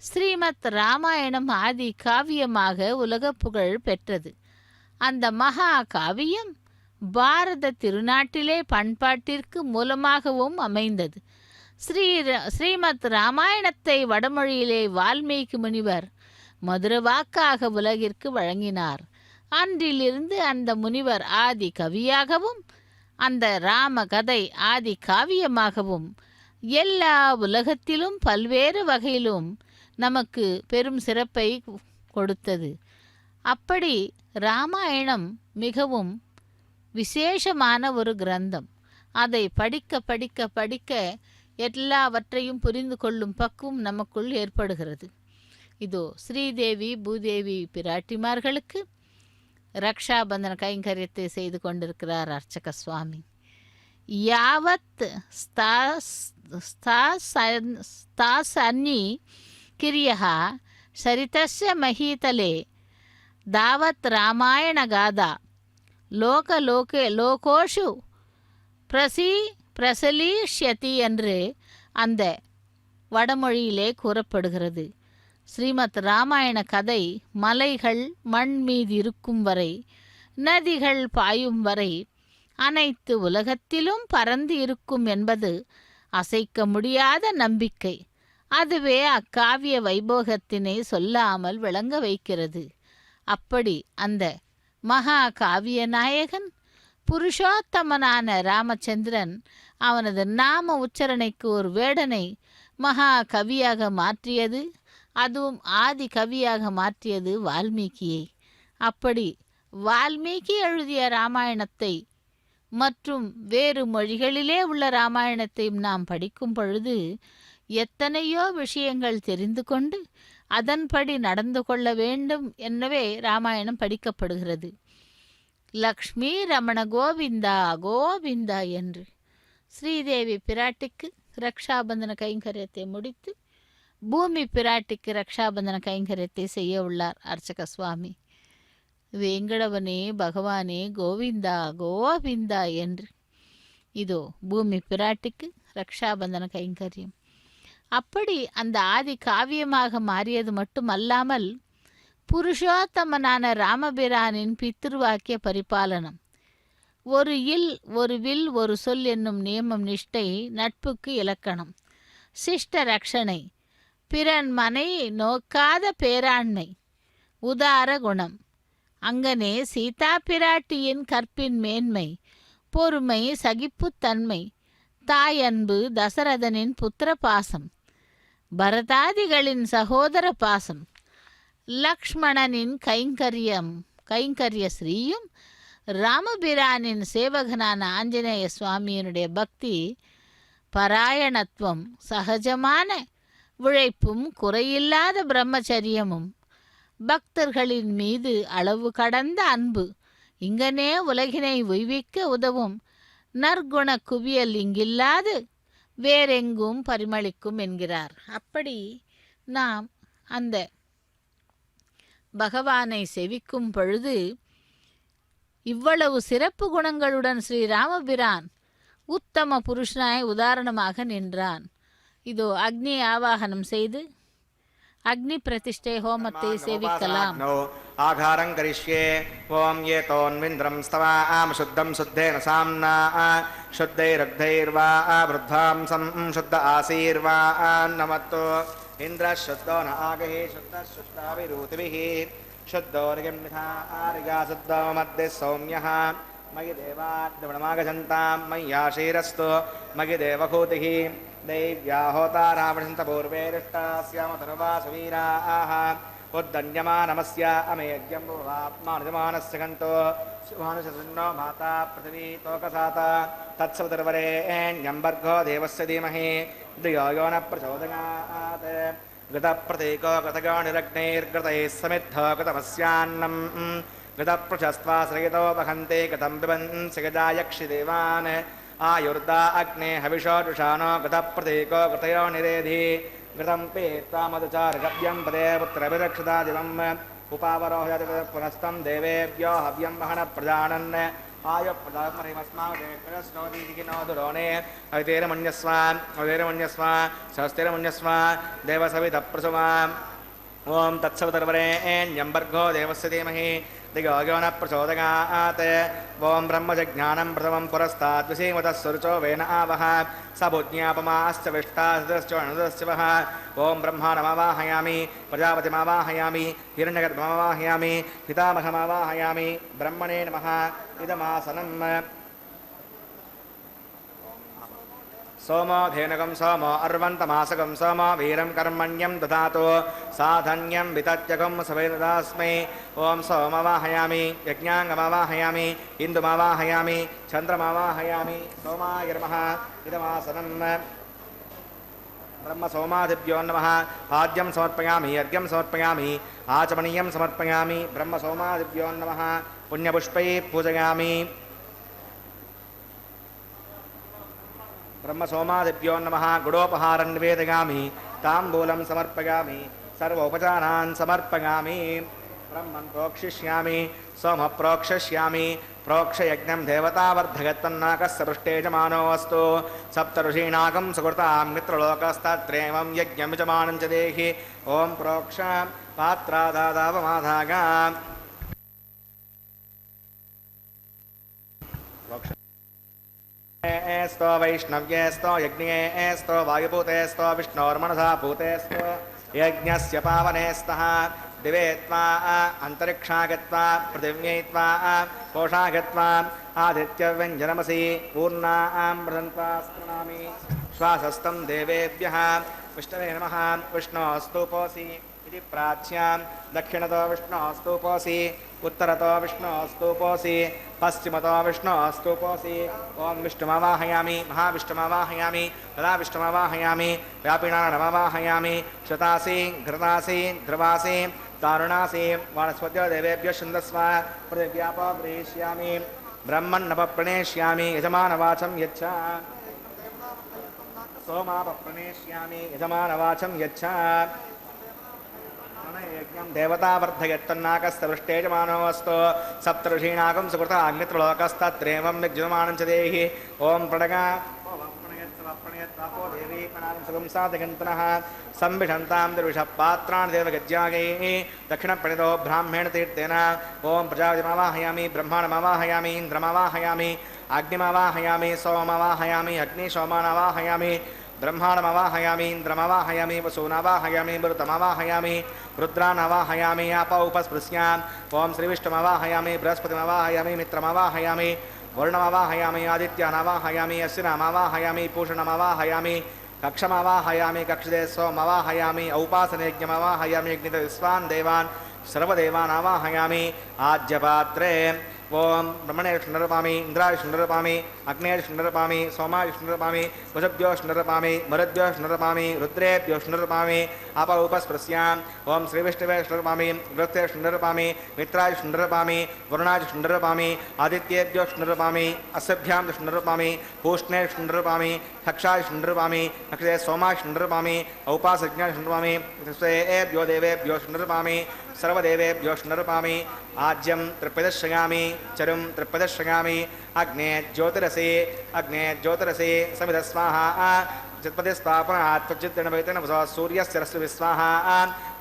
ஸ்ரீமத் ராமாயணம் ஆதி காவியமாக உலக புகழ் பெற்றது. அந்த மகா காவியம் பாரத திருநாட்டிலே பண்பாட்டிற்கு மூலமாகவும் அமைந்தது. ஸ்ரீமத் ராமாயணத்தை வடமொழியிலே வால்மீகி முனிவர் மதுரவாக்காக உலகிற்கு வழங்கினார். அன்றிலிருந்து அந்த முனிவர் ஆதி கவியாகவும் அந்த ராம கதை ஆதி காவியமாகவும் எல்லா உலகத்திலும் பல்வேறு வகையிலும் நமக்கு பெரும் சிறப்பை கொடுத்தது. அப்படி ராமாயணம் மிகவும் விசேஷமான ஒரு கிரந்தம். அதை படிக்க படிக்க படிக்க எல்லாவற்றையும் புரிந்து கொள்ளும் பக்குவம் நமக்குள் ஏற்படுகிறது. இதோ ஸ்ரீதேவி பூதேவி பிராட்டிமார்களுக்கு ரக்ஷாபந்தன கைங்கரியத்தை செய்து கொண்டிருக்கிறார் அர்ச்சக சுவாமி. யாவத் ஸ்தாசன்னி கிரியः சரிதஸ்ய மஹீதலே தாவத் ராமாயண காதா லோகோஷு பிரசலீஷ்யதி என்று அந்த வடமொழியிலே கூறப்படுகிறது. ஸ்ரீமத் ராமாயண கதை மலைகள் மண் மீது இருக்கும் வரை, நதிகள் பாயும் வரை அனைத்து உலகத்திலும் பரந்து இருக்கும் என்பது அசைக்க முடியாத நம்பிக்கை. அதுவே அக்காவிய வைபோகத்தினை சொல்லாமல் விளங்க வைக்கிறது. அப்படி அந்த மகா காவிய நாயகன் புருஷோத்தமனான ராமச்சந்திரன் அவனது நாம உச்சரணைக்கு ஒரு வேடனை மகா கவியாக மாற்றியது, அதுவும் ஆதி கவியாக மாற்றியது வால்மீகியை. அப்படி வால்மீகி எழுதிய ராமாயணத்தை மற்றும் வேறு மொழிகளிலே உள்ள ராமாயணத்தையும் நாம் படிக்கும் பொழுது எத்தனையோ விஷயங்கள் தெரிந்து கொண்டு அதன்படி நடந்து கொள்ள வேண்டும் எனவே ராமாயணம் படிக்கப்படுகிறது. லக்ஷ்மி ரமண கோவிந்தா கோவிந்தா என்று ஸ்ரீதேவி பிராட்டிக்கு ரக்ஷாபந்தன கைங்கரியத்தை முடித்து பூமி பிராட்டிக்கு ரக்ஷாபந்தன கைங்கரியத்தை செய்ய உள்ளார் அர்ச்சக சுவாமி. வேங்கடவனே பகவானே கோவிந்தா கோவிந்தா என்று இதோ பூமி பிராட்டிக்கு ரக்ஷாபந்தன கைங்கரியம். அப்படி அந்த ஆதி காவியமாக மாறியது மட்டுமல்லாமல் புருஷோத்தமனான ராமபிரானின் பித்ருவாக்கிய பரிபாலனம், ஒரு இல் ஒரு வில் ஒரு சொல் என்னும் நியமம் நிஷ்டை நட்புக்கு இலக்கணம், சிஷ்ட ரக்ஷணை, பிறன் மனை நோக்காத பேராண்மை, உதார குணம், அங்கனே சீதா பிராட்டியின் கற்பின் மேன்மை, பொறுமை, சகிப்புத்தன்மை, தாயன்பு, தசரதனின் புத்திர பாசம், பரதாதிகளின் சகோதர பாசம், லக்ஷ்மணனின் கைங்கரிய ஸ்ரீயும் ராமபிரானின் சேவகனான ஆஞ்சநேய சுவாமியினுடைய பக்தி பராயணத்துவம், சகஜமான உழைப்பும், குறையில்லாத பிரம்மச்சரியமும், பக்தர்களின் மீது அளவு கடந்த அன்பு, இங்கனே உலகினை உய்விக்க உதவும் நற்குண குவியல் இங்கில்லாது வேறெங்கும் பரிமளிக்கும் என்கிறார். அப்படி நாம் அந்த பகவானை செவிக்கும் பொழுது இவ்வளவு சிறப்பு குணங்களுடன் ஸ்ரீ ராமபிரான் உத்தம புருஷனாய் உதாரணமாக நின்றான். இதோ அக்னி ஆவாகனம் செய்து அக்னி பிரதிஷ்டை ஹோமத்தை சேவிக்கலாம். ஆகாரம் கரிஷ்யே. ஓம் ஏ தோன்விந்திரம் ஸ்தவாம் சுத்தம் சுத்தேன சாம்னா சுத்தைருக்தைர்வா விருத்தாம்சம் சுத்த ஆசீர்வா நமத்தோ இந்திர சுத்தோ ந ஆகஹி சுத்த சுத்தாவிரூதிபிஹ शुद्धोर्गिम्निथा शुद्धो मध्ये सौम्यः मयि देवाद्रवणमागजन्तां मय्याशीरस्तु मयि देवभूतिः दैव्या होतारावृषन्तपूर्वेरिष्टास्यामतनुवासुवीराः उद्दन्यमानमस्य अमेयज्ञं भूवात्मानुजमानस्य गन्तो सुमानुषन्नो माता पृथिवी तोकसाता तत्सवितुर्वरेण्यम्बर्गो देवस्य धीमहि धियो यो न प्रचोदयात् गतप्रतीको गतगानिरग्नैर्गतैः समिद्धो गतमस्यान्नं गतप्रशस्त्वा श्रयतो वहन्ते गतं पिबन्ति गजायक्षिदेवान् आयुर्दा अग्ने हविषोजुषाणो गतप्रतीको गतयो निरेधि गतं पीत्वा मधुचारगव्यं पदे पुत्रभिरक्षता दिवम् उपावरोहयति पुनस्तं देवेभ्यो हव्यं वहन प्रजानन् आयुप्रदामरिमस्मादुरोणे अवितेरमन्यस्व सहस्तिरमन्यस्व देवसवितप्रसुमाम् ओं तत्सवितुर्वरेण्यम्बर्गो देवस्य धीमहि धियो यो न प्रचोदयात् ओं ब्रह्मजज्ञानं प्रथमं पुरस्ताद्विषीमतः सुरुचो वेन आवह स बुज्ञापमाश्च विष्टाश्च अनुदश्च वः ओं ब्रह्माणमावाहयामि प्रजापतिमावाहयामि हिरण्यगर्भमावाहयामि पितामहमावाहयामि ब्रह्मणे नमः इदमासनं सोमो धेनुकं सोमो अर्वन्तमासकं सोमो वीरं कर्मण्यं ददातु साधन्यं वितत्यकं सवेददास्मै ॐ सोमवाहयामि यज्ञाङ्गमावाहयामि इन्दुमावाहयामि चन्द्रमावाहयामि सोमाय नमः इदमासनं ब्रह्म सोमादिभ्यो नमः पाद्यं समर्पयामि अर्घ्यं समर्पयामि आचमनीयं समर्पयामि ब्रह्म सोमादिभ्यो नमः पुण्यपुष्पैः पूजयामि ब्रह्म सोमादिभ्यो नमः गुडोपहारं निवेदयामि ताम्बूलं समर्पयामि सर्वोपचारान् समर्पयामि ब्रह्मन् प्रोक्षिष्यामि सोमः प्रोक्षिष्यामि प्रोक्षयज्ञं देवतावर्धयत्तन्नाकस्य पृष्ठेजमानोऽस्तु सप्तऋषीणाकं सुकृतां मित्रलोकस्तत्रेवं यज्ञमिजमानं च देहि ॐ प्रोक्ष पात्रादादावमाधागा स्तो वैष्णव्ये स्तो यज्ञे स्तो वायुपूते स्तो विष्णोर्मनसा पूते स्तो यज्ञस्य पावने स्तः दिवे त्वा अन्तरिक्षा गत्वा पृथिव्यै त्वा कोशा गत्वा आदित्यव्यञ्जनमसि पूर्णां मृदन्त्वा स्मृणामि श्वासस्तं देवेभ्यः विष्णवे नमः विष्णोस्तूपोऽसि इति प्राच्यां दक्षिणतो विष्णोस्तूपोऽसि उत्तरतो विष्णोस्तूपोऽसि पश्चिमतो विष्णोस्तूपोऽसि ॐ विष्णुमवाहयामि महाविष्णुमवाहयामि तदा विष्णुमवाहयामि व्यापिनानमवाहयामि श्रुतासि घृतासि ध्रुवासि दारुणासि वानस्पत्योदेवेभ्यः छन्दस्व पृथिव्यापो गृहीष्यामि ब्रह्मन्नपप्रणेष्यामि यजमानवाचं यच्छ सोमापप्रणेष्यामि यजमानवाचं यच्छ यज्ञं देवतावर्धयत्तन्नाकस्तवृष्टेजमानोऽस्तु सप्तऋषीणाकं सुकृता अग्नित्रलोकस्तत्रेवं यज्ञमानं च देहि ॐ प्रणगा प्रणयत्वापो देवी प्रणां सुगं साधगन्तनः संविशन्तां दुर्विषपात्राणि देवगज्जागैः दक्षिणप्रणितो ब्राह्मण तीर्थेन ॐ प्रजापतिमावाहयामि ब्रह्माणमावाहयामि इन्द्रमावाहयामि अग्निमावाहयामि सोममावाहयामि अग्निसोमानावाहयामि ब्रह्माणमवाहयामि इन्द्रमवाहयामि वसूनावाहयामि मरुतमवाहयामि रुद्रानवाहयामि आपौ उपस्पृश्याम् ॐ श्रीविष्णुमवाहयामि बृहस्पतिमवाहयामि मित्रमवाहयामि वरुणमवाहयामि आदित्यानवाहयामि अश्विनामवाहयामि पूषणमवाहयामि कक्षमवाहयामि कक्षदे सोमवाहयामि औपासनेज्ञमवाहयामि अग्नितविश्वान् देवान् सर्वदेवानावाहयामि आज्यपात्रे ओम ब्रह्मणे विष्णुरपामि इंद्राय विष्णुरपामि अग्नेय विष्णुरपामि सोमाय विष्णुरपामि वसुभ्यो विष्णुरपामि मरुद्भ्यो विष्णुरपामि रुद्रेभ्यो विष्णुरपामि आप उपस्पृश्याम् ओम श्रीविष्णवे विष्णुरपामि वृत्ते विष्णुरपामि मित्राय विष्णुरपामि वरुणाय विष्णुरपामि आदित्येभ्यो विष्णुरपामि अस्भ्यां विष्णुरपामि पूष्णे विष्णुरपामि कक्षाय विष्णुरपामि नक्षत्रे सोमाय विष्णुरपामि औपासज्ञाय विष्णुरपामि स्वेभ्यो देवेभ्यो विष्णुरपामि सर्वदेवेभ्यो विष्णुरपामि आज्यं त्रिपदश्रयामि चरुं त्रिपदश्रयामि अग्ने ज्योतिरसि समिध स्वाहा चित्पतिस्थापनात् त्वचिद्गणपतितेन वसः सूर्यस्य रश्मिभिः स्वाहा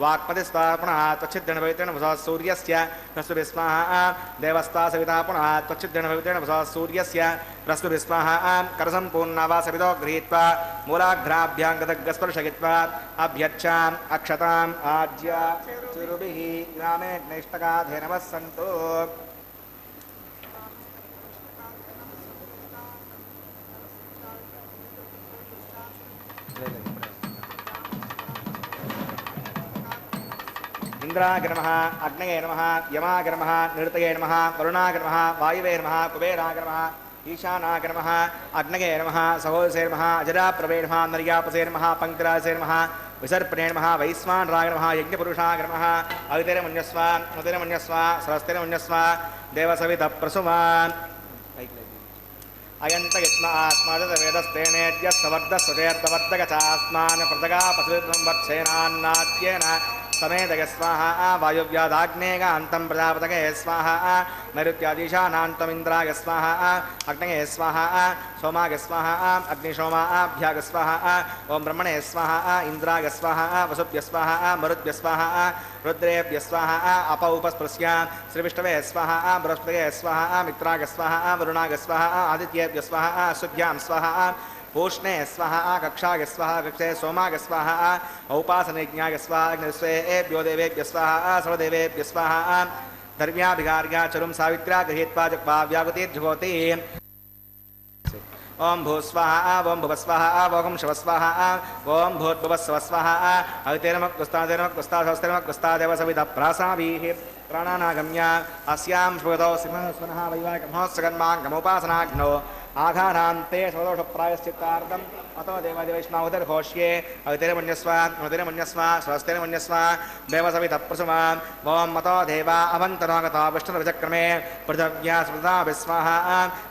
वाक्पतिस्थापनात् त्वचिद्गणपतितेन वसः सूर्यस्य रश्मिभिः स्वाहा देवस्तासवितापनात् त्वचिद्गणपतितेन वसः सूर्यस्य रश्मिभिः स्वाहा करसम्पूर्णा वा सवितो गृहीत्वा मूलाघ्राभ्यां गदग्स्पर्शयित्वा अभ्यर्चाम् अक्षताम् आज्य चिरुभिः ग्रामे नैष्टकाधेनवः सन्तु इंद्राय नमः अग्नये नमः यमाय नमः निरतये नमः वरुणाय नमः वायुवे नमः कुबेराय नमः ईशानाय नमः अग्नये नमः सहोदसे नमः अजराप्रवे नमः नर्यापसे नमः पंक्तिरासे नमः विसर्पणे नमः वैश्वानराय नमः यज्ञपुरुषाय नमः अवितेरमन्यस्व मुदिरमन्यस्व सरस्तेरमन्यस्व देवसवितः प्रसुवान् अयंत यत्न आत्मादवेदस्तेनेद्य सवर्धस्वचेर्तवर्धगचास्मान् प्रतगापसुवत्सेनान्नाद्येन समेदय स्वाहा वायुव्यादाग्नेगान्तं प्रजापतये स्वाहा नैऋत्यादीशानान्तमिन्द्राय स्वाहा अग्नये स्वाहा सोमाय स्वाहा अग्निशोमाभ्याग स्वाहा ओं ब्रह्मणे स्वाहा इंद्राय स्वाहा वसुभ्य स्वाहा मरुद्भ्य स्वाहा रुद्रेभ्य स्वाहा अपौपस्पृश्याम् श्रीविष्णवे स्वाहा बृहस्पतये स्वाहा मित्राय स्वाहा वरुणाय स्वाहा आदित्येभ्य स्वाहा शुभ्यां स्वाहा पूष्णे स्वाहा कक्षाय स्वाहा कक्षे सोमाय स्वाहा औपासनेज्ञाय स्वाहा स्वेभ्यो देवेभ्य स्वाहा सर्वदेवेभ्य स्वाहा धर्म्याभिगार्या चरुं सावित्र्या गृहीत्वा जग्वा व्यागुतिर्जुहोति ఓం భూస్వాహ ఓం భువస్వాహ ఓం శివస్వాహ ఓం భూర్భువస్వస్వాహ అవితేనమగ్గుస్తాదేవ సవిత ప్రాసాభీః ప్రాణానాగమ్య అస్యాం శుభదో సింహస్వనః వైవాహికమహోత్సగన్మాంగముపాసనాగ్నో ఆఘానాంతే స్వదోష ప్రాయశ్చిత్తార్థం అతో దేవాదివైష్ణవోదర్ఘోష్యే అవితేరమన్యస్వ స్వస్తిరమన్యస్వ దేవసవిత ప్రసుమ ఓం మతో దేవా అవంతనాగత విష్ణుర్విచక్రమే పృథవ్యా స్మృతా విస్వాహ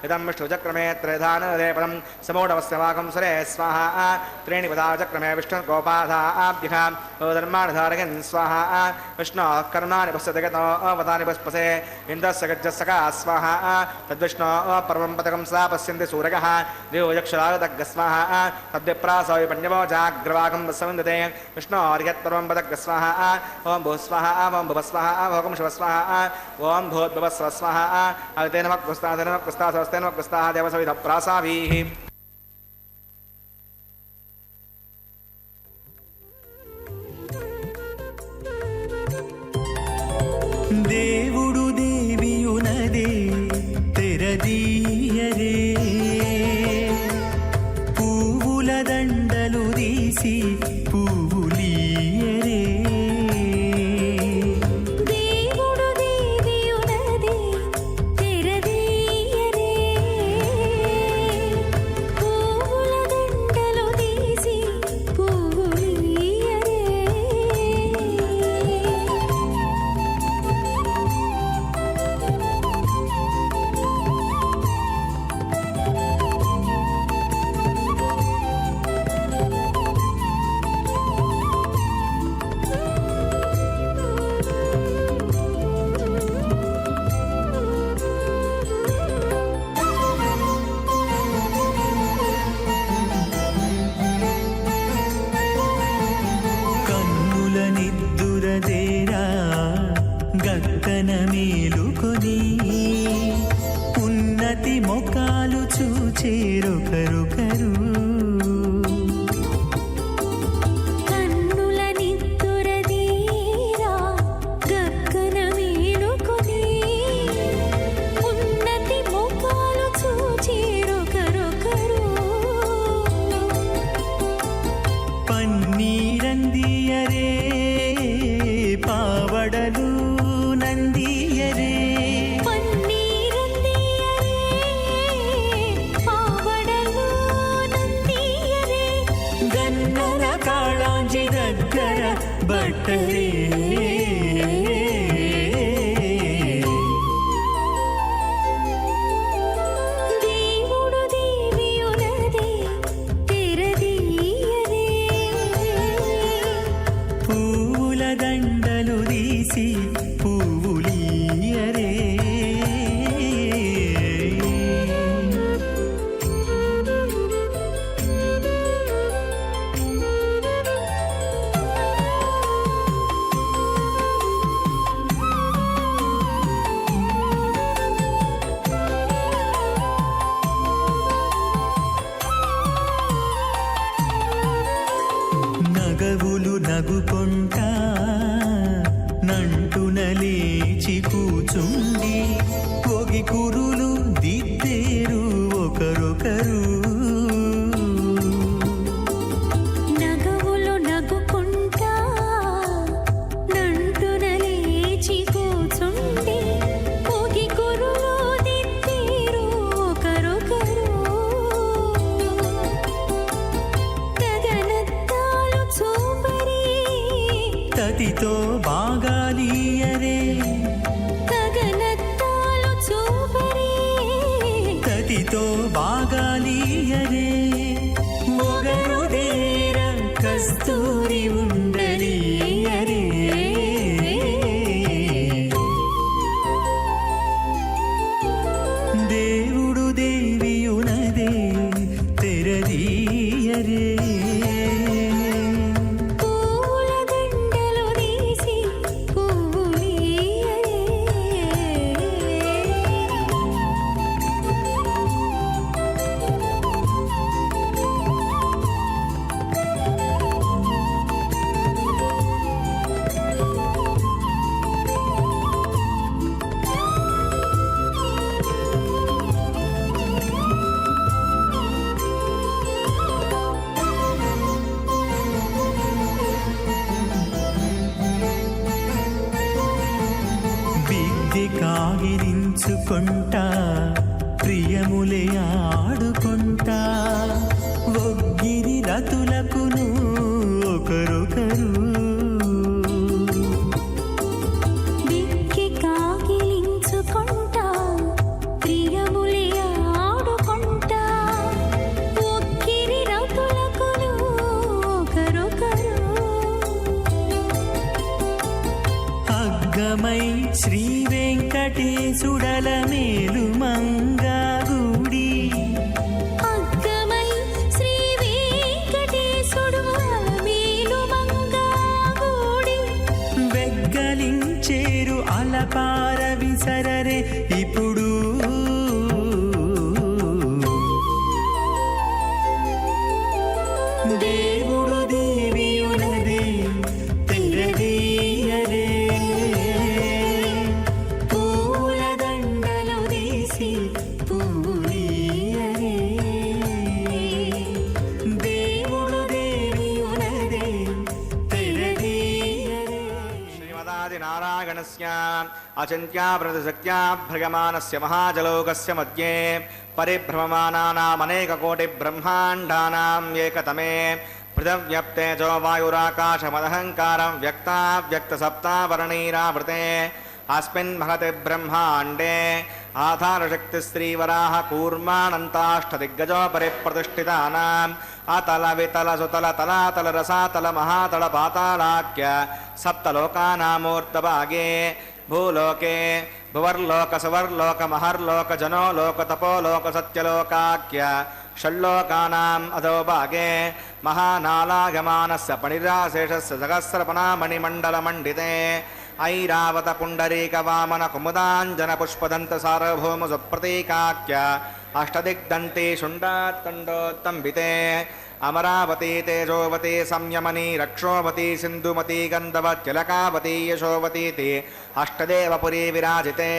ఇదం విష్ణుచక్రమే త్రిధానరేపదం సమూఢవస్యవాకం సురే స్వాహ త్రీణి పదాచక్రమే విష్ణుర్గోపాధాభ్యః ధర్మాణధారయన్ స్వాహ విష్ణు కరుణాని పశ్యతగతో అవతాని పస్పసే ఇంద్రస్య గజ్జస్సకా స్వాహ తద్విష్ణు పరమం పదకం సా పశ్యంతి సూరగः దేవయక్షరాగదగ్గ స్వాహ తద్విప్రాసో విపణ్యవో జాగ్రవాకం వస్సవిందతే విష్ణు హరిహత్పరమం పదగ్గ స్వాహ ఓం భూస్వాహ ఓం భువస్వాహ ఓం శివస్వాహ ఓం భూద్భువస్వస్వాహ అవితేనమగ్గుస్తాదేనమగ్గుస్తాదేవసవిత దేవసవిత ప్రాసాభీః దేవుడు దేవియునదే తెరదీయరే పువ్వుల దండలు తీసి పువ్వులీయరే దేవుడు దేవియునదే తెరదీయరే పువ్వుల దండలు తీసి పువ్వులీయరే కన్నుల నిద్దురదేరా గక్కన మేలుకొని ఉన్నతి మొకాలు చూచేరొకరొకరు కన్నుల నిద్దురదీరా గగ్గన మేలుకొని ఉన్నతి ముఖాలు చూచేరొకరొకరు పన్నీరందియరే పావడలు నందియరే పన్నీరందియరే పావడలు నందియరే గన్నర కాళాంజి దగ్గర బట్టరే దేవుడు దేవియునదే తెరదీయరే పూల దండలు తీసి పువ్వులీయరే నగవులు నగుకొంటా నంటున లేచి కూచుండి పొగి కురులు దిద్దేరు ఒకరొకరు నగవులు నగుకుంటా నంటున లేచి కూచుండి పొగి కురులు దిద్దేరు ఒకరొకరు గగనత్తాలు చూపరి తతితో బాగాలీయరే గగనత్తాలు చూపరి తతితో బాగాలీయరే మొగరు దేర కస్తూరి ఉండలీయరే దేవుడు దేవియునదే తెరదీయరే పూల దండలు తీసి పువ్వులీయరే కౌగిలించుకుంటా ప్రియములే ఆడుకుంటా ఒగ్గిరి రతులకును ఒకరొకరు విక్కి కాగిలించుకుంటా ప్రియములే ఆడుకుంటా ఒక్కిరి రతులకును ఒకరొకరు అగ్గమై శ్రీ వెంకటేశుడల మేలు మంగాగుడి అగ్గమై శ్రీ వెంకటేశుడు మేలు మంగాగూడి వెగ్గలించేరు అలపార విసరరే ఇప్పుడు దేవుడు దేవియునదే తెరదీయరే పూల దండలు తీసి పూలీయరే దేవుడు దేవియునదే తెరదీయరే श्रीमदादिनारायणस्य अचिन्त्याप्रतिशक्त्या भ्रयमानस्य महाजलोकस्य मध्ये परिभ्रममानानामनेककोटिब्रह्माण्डानाम् एकतमे पृथव्यप्तेजो वायुराकाशमदहङ्कारं व्यक्ताव्यक्तसप्तावर्णैरावृते अस्मिन् महति ब्रह्माण्डे आधारशक्तिस्त्रीवराह कूर्मानन्ताष्टदिग्गजो परिप्रतिष्ठितानाम् अतल वितल सुतल तलातल रसातल महातल पातालाख्य सप्तलोकानामूर्तभागे भूलोके भुवर्लोक सुवर्लोक महर्लोक जनोलोक तपोलोक सत्यलोकाख्य षल्लोकानाम् अधोभागे महानालागमानस्य पणिराशेषस्य सहस्रपनामणिमण्डलमण्डिते ऐरावत पुण्डरीक वामन कुमुदाञ्जन पुष्पदन्त सार्वभौम सुप्रतीकाख्य अष्टदिग्दन्ती शुण्डात्कण्डोत्तम्बिते अमरावती तेजोवती संयमनी रक्षोवती सिन्धुमती गन्धवत्यलकावती यशोवतीति अष्टदेवपुरी विराजिते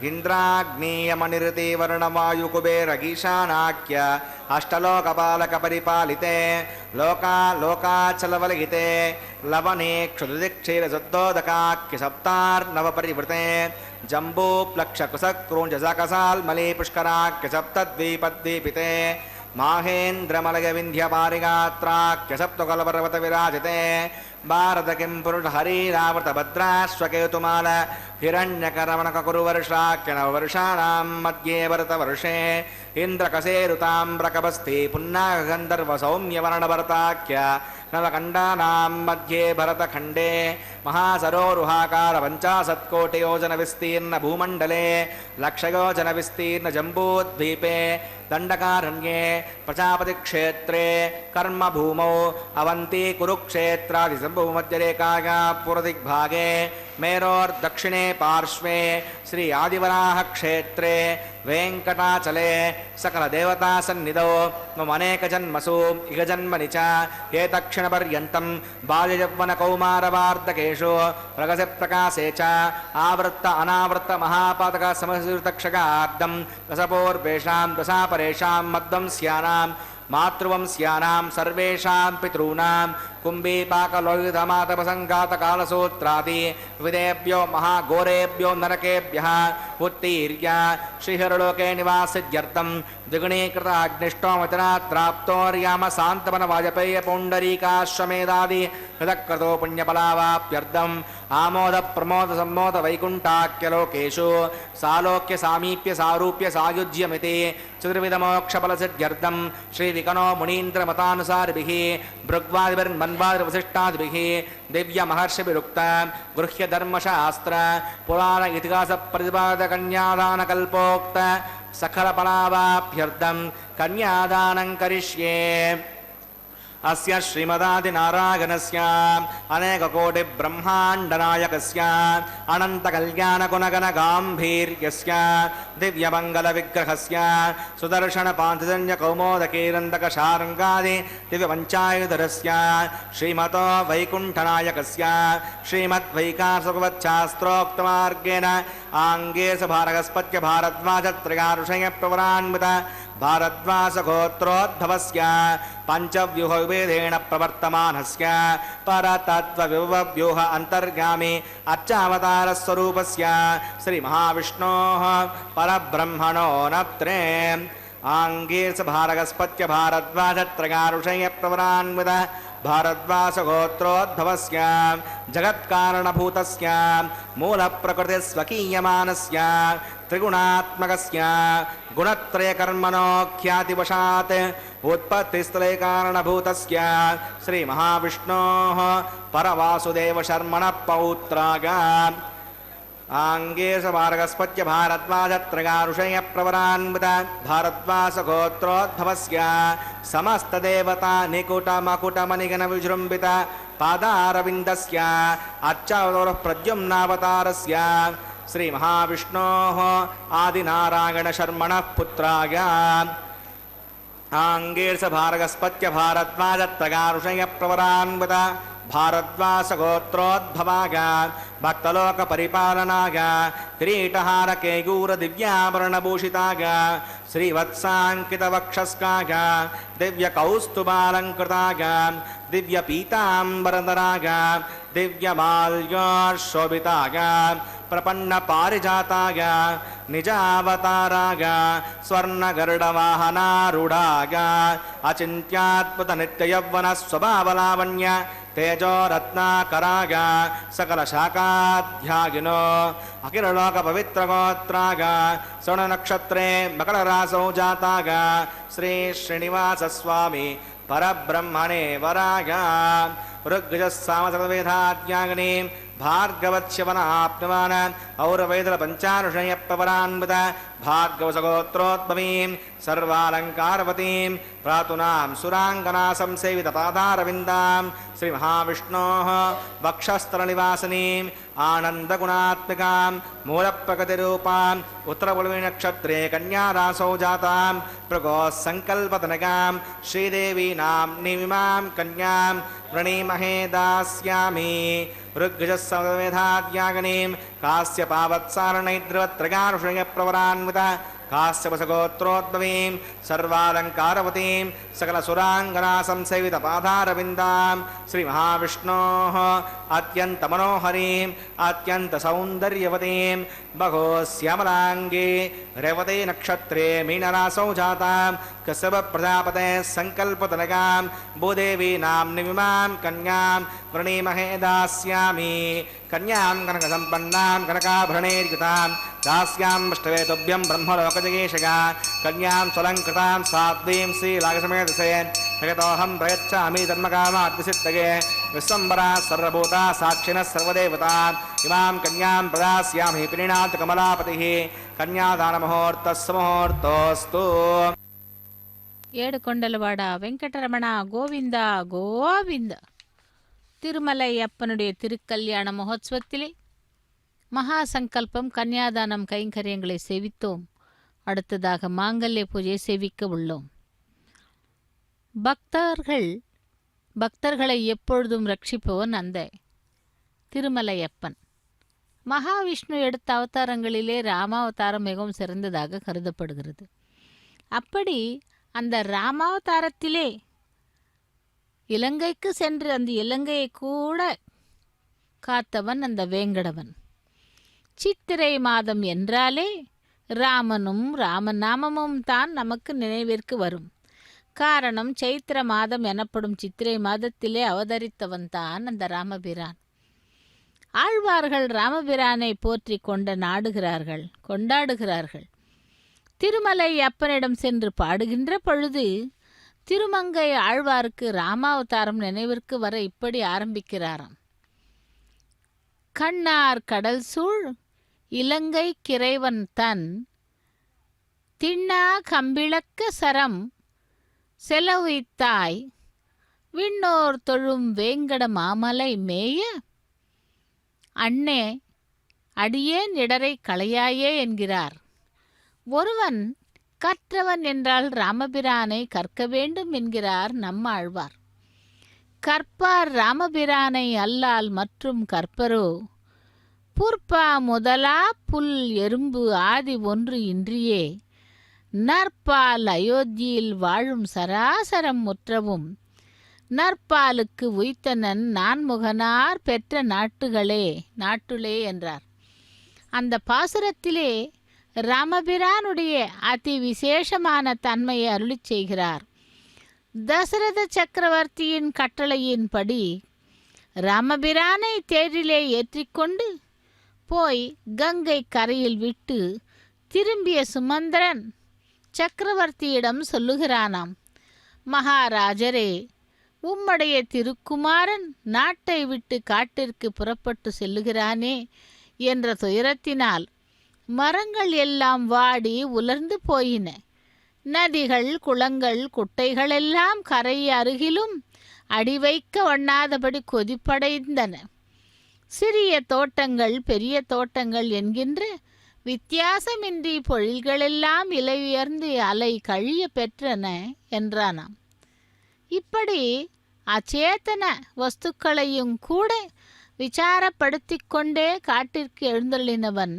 इन्द्राग्नीयमनिरति वर्णवायुकुबेरगीशानाख्य अष्टलोकपालकपरिपालिते लोकाचलवलगिते लवने क्षुदिक्षीरशुद्धोदकाख्य सप्तार्नवपरिवृते जम्बूप्लक्षकुशक्रोञ्जसकसाल्मली पुष्कराख्य सप्तद्वीपद्वीपिते माहेन्द्रमलयविन्ध्यपारिगात्राख्य सप्तकलपर्वत विराजिते भारत किं पुरुष हरीरावृत भद्राश्वकेतुमाल हिरण्यकरमणककुरुवर्षाख्य नववर्षाणां मध्ये भरतवर्षे इन्द्रकसेरुताम्रकबस्ति पुन्नागन्धर्वसौम्यवर्णभरताख्य नवकण्डानां मध्ये भरतखण्डे महासरोरुहाकार 50 विस्तीर्ण भूमण्डले लक्षयोजन विस्तीर्ण जम्बूद्वीपे दण्डकारण्ये प्रजापतिक्षेत्रे कर्मभूमौ अवन्ती कुरुक्षेत्रादि सम्भूमध्यरेखाया पूर्वदिग्भागे मेरोर्दक्षिणे पार्श्वे श्री आदिवराह क्षेत्रे वेङ्कटाचले सकल देवता सन्निधौ मम अनेकजन्मसु इहजन्मनि च एतक्षणपर्यन्तं बाल्ययौवनकौमारवार्धकेषु प्रगति प्रकाशे च आवृत्त अनावृत्त महापातक समशीर्तक्षगाब्दं दशपूर्वेषां दशापरेषां मध्वंस्यानां मातृवंस्यानां सर्वेषां पितॄणां कुम्भीपाकलोहितमातपसङ्घातकालसूत्रादि विदेभ्यो महाघोरेभ्यो नरकेभ्यः उत्तीर्य श्रीहरलोके निवासित्यर्थं द्विगुणीकृताग्निष्टोमतिरात्राप्तोर्याम सान्तवन वाजपेय पौण्डरीकाश्वमेधादि हृदकृतो पुण्यफलावाप्यर्थम् आमोद प्रमोद सम्मोद वैकुण्ठाख्यलोकेषु सालोक्य सामीप्य सारूप्य सायुज्यमिति चतुर्विधमोक्षफलसिद्ध्यर्थं श्रीविकनो मुनीन्द्रमतानुसारिभिः भृग्वादिभिर्मन्वादिवसिष्ठादिभिः दिव्यमहर्षिभिरुक्त गृह्यधर्मशास्त्र पुराण इतिहासप्रतिपादकन्यादानकल्पोक्त सकलफलावाप्यर्थं कन्यादानं करिष्ये अस्य श्रीमदादिनारायणस्य अनेककोटिब्रह्माण्डनायकस्य अनन्तकल्याणगुणगणगाम्भीर्यस्य दिव्यमङ्गलविग्रहस्य सुदर्शनपाञ्चजन्यकौमोदकीरन्दकशार्ङ्गादि दिव्यपञ्चायुधरस्य श्रीमतो वैकुण्ठनायकस्य श्रीमद्वैकासुभवच्छास्त्रोक्तमार्गेण आङ्गे सभारगस्पत्य भारद्वाजत्रयाऋषयप्रवरान्वित भारद्वाजगोत्रोद्भवस्य पञ्चव्यूहविभेदेन प्रवर्तमानस्य परतत्त्वविभवव्यूह अन्तर्गामी अर्चावतारस्वरूपस्य श्रीमहाविष्णोः परब्रह्मणो नत्रे आङ्गीर्ष भारगस्पत्य भारद्वाजत्रगारुषय प्रवरान्वित भारद्वाजगोत्रोद्भवस्य जगत्कारणभूतस्य मूलप्रकृतिस्वकीयमानस्य त्रिगुणात्मकस्य गुणत्रयकर्मणो ख्यातिवशात् उत्पत्तिस्थले कारणभूतस्य श्रीमहाविष्णोः परवासुदेवशर्मणः पौत्राग आङ्गेश मार्गस्पत्य भारद्वाजत्रगारुषय प्रवरान्वित भारद्वाजगोत्रोद्भवस्य समस्तदेवता निकुटमकुटमनिगणविजृम्भित पादारविन्दस्य अर्चावतारः प्रद्युम्नावतारस्य श्रीमहाविष्णोः आदिनारायणशर्मणः पुत्राय आङ्गेश भारगस्पत्य भारद्वाजत्रगारुषय प्रवरान्वित भारद्वाजगोत्रोद्भवाग भक्तलोकपरिपालनाग किरीटहारकेयूरदिव्याभरणभूषिताग श्रीवत्साङ्कितवक्षस्काग दिव्यकौस्तुभालङ्कृताग दिव्यपीताम्बरधराग दिव्यमाल्योशोभिताग प्रपन्नपारिजाताग निजावताराग स्वर्णगरुडवाहनारूढाग अचिन्त्याद्भुतनित्ययौवनस्वभावलावण्य तेजो रत्नाकराग सकलशाखाध्यागिनो अखिललोकपवित्रगोत्राग श्रवणनक्षत्रे मकररासौ जाताग श्रीश्रीनिवासस्वामी परब्रह्मणे वराग ऋग्यजस्सामसर्ववेदाज्ञाग्निं भार्गवत्स्यवनाप्नुवान् औरवैदलपञ्चानुषयप्रवरान्वित भार्गवसगोत्रोद्भवीं सर्वालङ्कारवतीं प्रातुनां सुराङ्गना संसेवितपादारविन्दां श्रीमहाविष्णोः वक्षस्थलनिवासिनीम् आनन्दगुणात्मिकां मूलप्रकृतिरूपाम् उत्तरपुलविनक्षत्रे कन्यारासौ जातां भृगोः सङ्कल्पतनकां श्रीदेवीनां निमिमां कन्यां वृणीमहे दास्यामि ऋग्यजस्समवेदाज्ञाग्निं कास्यपावत्सारणैद्रवत्रगारुषयप्रवरान्वित कास्यपसगोत्रोद्भवीं सर्वालङ्कारवतीं सकलसुराङ्गना संसेवितपादारविन्दां श्रीमहाविष्णोः अत्यन्तमनोहरीं अत्यन्तसौन्दर्यवतीं बहोश्यामलाङ्गी रेवती नक्षत्रे मीनरासौ जातां कश्यपप्रजापतेः सङ्कल्पतनकां भूदेवीनां निमिमां कन्यां वृणीमहे दास्यामि कन्यां कनकसम्पन्नां कनकाभरणैर्युतां दास्यां विष्णवे तुभ्यं ब्रह्मलोकजगेशगा कन्यां स्वलङ्कृतां साध्वीं श्रीलागसमेतसेन् जगतोऽहं प्रयच्छामि धर्मकामाद्यसिद्धये विश्वम्बरा सर्वभूता साक्षिणः सर्वदेवता इमां कन्यां प्रदास्यामि प्रीणात् कमलापतिः कन्यादानमुहूर्तस्समुहूर्तोऽस्तु ஏடுகொண்டலவாட வெங்கடரமணா கோவிந்தா கோவிந்த. திருமலை அப்பனுடைய திருக்கல்யாண மகோத்சவத்திலே மகா சங்கல்பம் கன்னியாதானம் கைங்கரியங்களை சேவித்தோம். அடுத்ததாக மாங்கல்ய பூஜை சேவிக்க உள்ளோம். பக்தர்களை எப்பொழுதும் ரட்சிப்பவன் அந்த திருமலையப்பன். மகாவிஷ்ணு எடுத்த அவதாரங்களிலே ராமாவதாரம் மிகவும் சிறந்ததாக கருதப்படுகிறது. அப்படி அந்த ராமாவதாரத்திலே இலங்கைக்கு சென்று அந்த இலங்கையை கூட காத்தவன் அந்த வேங்கடவன். சித்திரை மாதம் என்றாலே ராமனும் ராமநாமமும் தான் நமக்கு நினைவிற்கு வரும். காரணம், சைத்திர மாதம் எனப்படும் சித்திரை மாதத்திலே அவதரித்தவன் தான் அந்த ராமபிரான். ஆழ்வார்கள் ராமபிரானை போற்றி கொண்டாடுகிறார்கள். திருமலை அப்பனிடம் சென்று பாடுகின்ற பொழுது திருமங்கை ஆழ்வாருக்கு ராமாவதாரம் நினைவிற்கு வர இப்படி ஆரம்பிக்கிறாராம். கண்ணார் கடல் சூழ் இலங்கை கிறைவன் தன் திண்ணா கம்பிளக்க சரம் செலவித்தாய் விண்ணோர் தொழும் வேங்கட மாமலை மேய அண்ணே அடியேன் இடரை களையாயே என்கிறார். ஒருவன் கற்றவன் என்றால் ராமபிரானை கற்க வேண்டும் என்கிறார் நம்ம ஆழ்வார். கற்பார் ராமபிரானை அல்லால் மற்றும் கற்பரோ புற்பா முதலா புல் எறும்பு ஆதி ஒன்று இன்றியே நற்பால் அயோத்தியில் வாழும் சராசரம் முற்றவும் நற்பாலுக்கு உய்த்தனன் நான்முகனார் பெற்ற நாட்டுளே என்றார். அந்த பாசுரத்திலே ராமபிரானுடைய அதி விசேஷமான தன்மையை அருளிச் செய்கிறார். தசரத சக்கரவர்த்தியின் கட்டளையின்படி ராமபிரானை தேரிலே ஏற்றிக்கொண்டு போய் கங்கை கரையில் விட்டு திரும்பிய சுமந்திரன் சக்கரவர்த்தியிடம் சொல்லுகிறானாம், மகாராஜரே, உம்முடைய திருக்குமாரன் நாட்டை விட்டு காட்டிற்கு புறப்பட்டு செல்லுகிறானே என்ற துயரத்தினால் மரங்கள் எல்லாம் வாடி உலர்ந்து போயின. நதிகள், குளங்கள், குட்டைகளெல்லாம் கரை அருகிலும் அடி வைக்க வண்ணாதபடி கொதிப்படைந்தன. சிறிய தோட்டங்கள், பெரிய தோட்டங்கள் என்கின்ற வித்தியாசமின்றி பொழில்களெல்லாம் இலை உயர்ந்து அலை கழிய பெற்றன என்றானாம். இப்படி அச்சேதன வஸ்துக்களையும் கூட விசாரப்படுத்தி கொண்டே காட்டிற்கு எழுந்தள்ளினவன்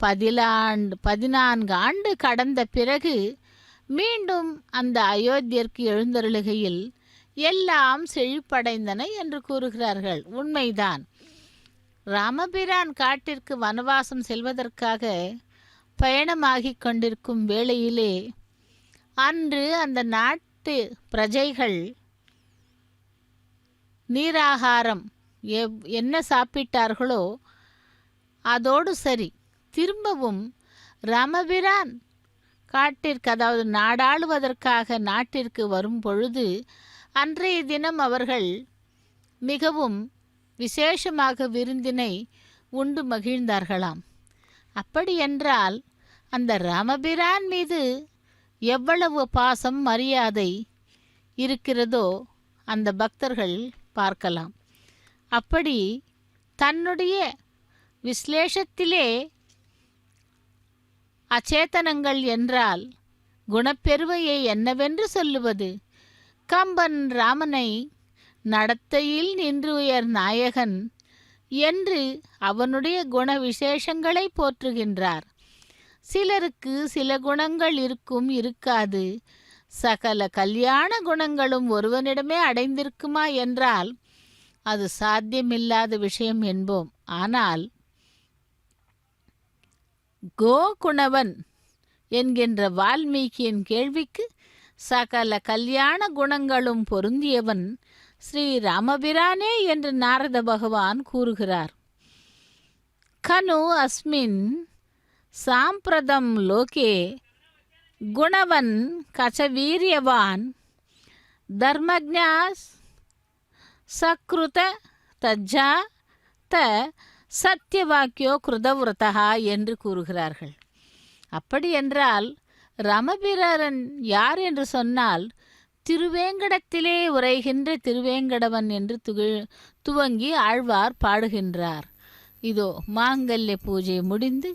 14 ஆண்டு கடந்த பிறகு மீண்டும் அந்த அயோத்தியற்கு எழுந்தருளுகையில் எல்லாம் செழிப்படைந்தன என்று கூறுகிறார்கள். உண்மைதான். ராமபிரான் காட்டிற்கு வனவாசம் செல்வதற்காக பயணமாகிக் கொண்டிருக்கும் வேளையிலே அன்று அந்த நாட்டு பிரஜைகள் நீராகாரம் என்ன சாப்பிட்டார்களோ அதோடு சரி, திரும்பவும் ராமபிரான் காட்டிற்கு, அதாவது நாடாளுவதற்காக நாட்டிற்கு வரும் பொழுது அன்றைய தினம் அவர்கள் மிகவும் விசேஷமாக விருந்தினை உண்டு மகிழ்ந்தார்களாம். அப்படியென்றால் அந்த ராமபிரான் மீது எவ்வளவு பாசம் மரியாதை இருக்கிறதோ அந்த பக்தர்கள் பார்க்கலாம். அப்படி தன்னுடைய விஸ்லேஷத்திலே அச்சேதனங்கள் என்றால் குணப்பெருமையை என்னவென்று சொல்லுவது? கம்பன் ராமனை நடத்தையில் நின்று உயர் நாயகன் என்று அவனுடைய குண விசேஷங்களை போற்றுகின்றார். சிலருக்கு சில குணங்கள் இருக்கும், இருக்காது. சகல கல்யாண குணங்களும் ஒருவனிடமே அடைந்திருக்குமா என்றால் அது சாத்தியமில்லாத விஷயம் என்போம். ஆனால் கோகுணவன் என்கின்ற வால்மீகியின் கேள்விக்கு சகல கல்யாண குணங்களும் பொருந்தியவன் ஸ்ரீ ராமபிரானே என்று நாரத பகவான் கூறுகிறார். கனு அஸ்மின் சாம்பிரதம் லோகே குணவன் கச்சவீரியவான் தர்மஜ்ஞாஸ் சக்ருத தஜ்ஜா த சத்தியவாக்கியோ கிருதவிரதா என்று கூறுகிறார்கள். அப்படி என்றால் ராமபிரான் யார் என்று சொன்னால் திருவேங்கடத்திலே உரைகின்ற திருவேங்கடவன் என்று துவங்கி ஆழ்வார் பாடுகின்றார். இதோ மாங்கல்ய பூஜை முடிந்து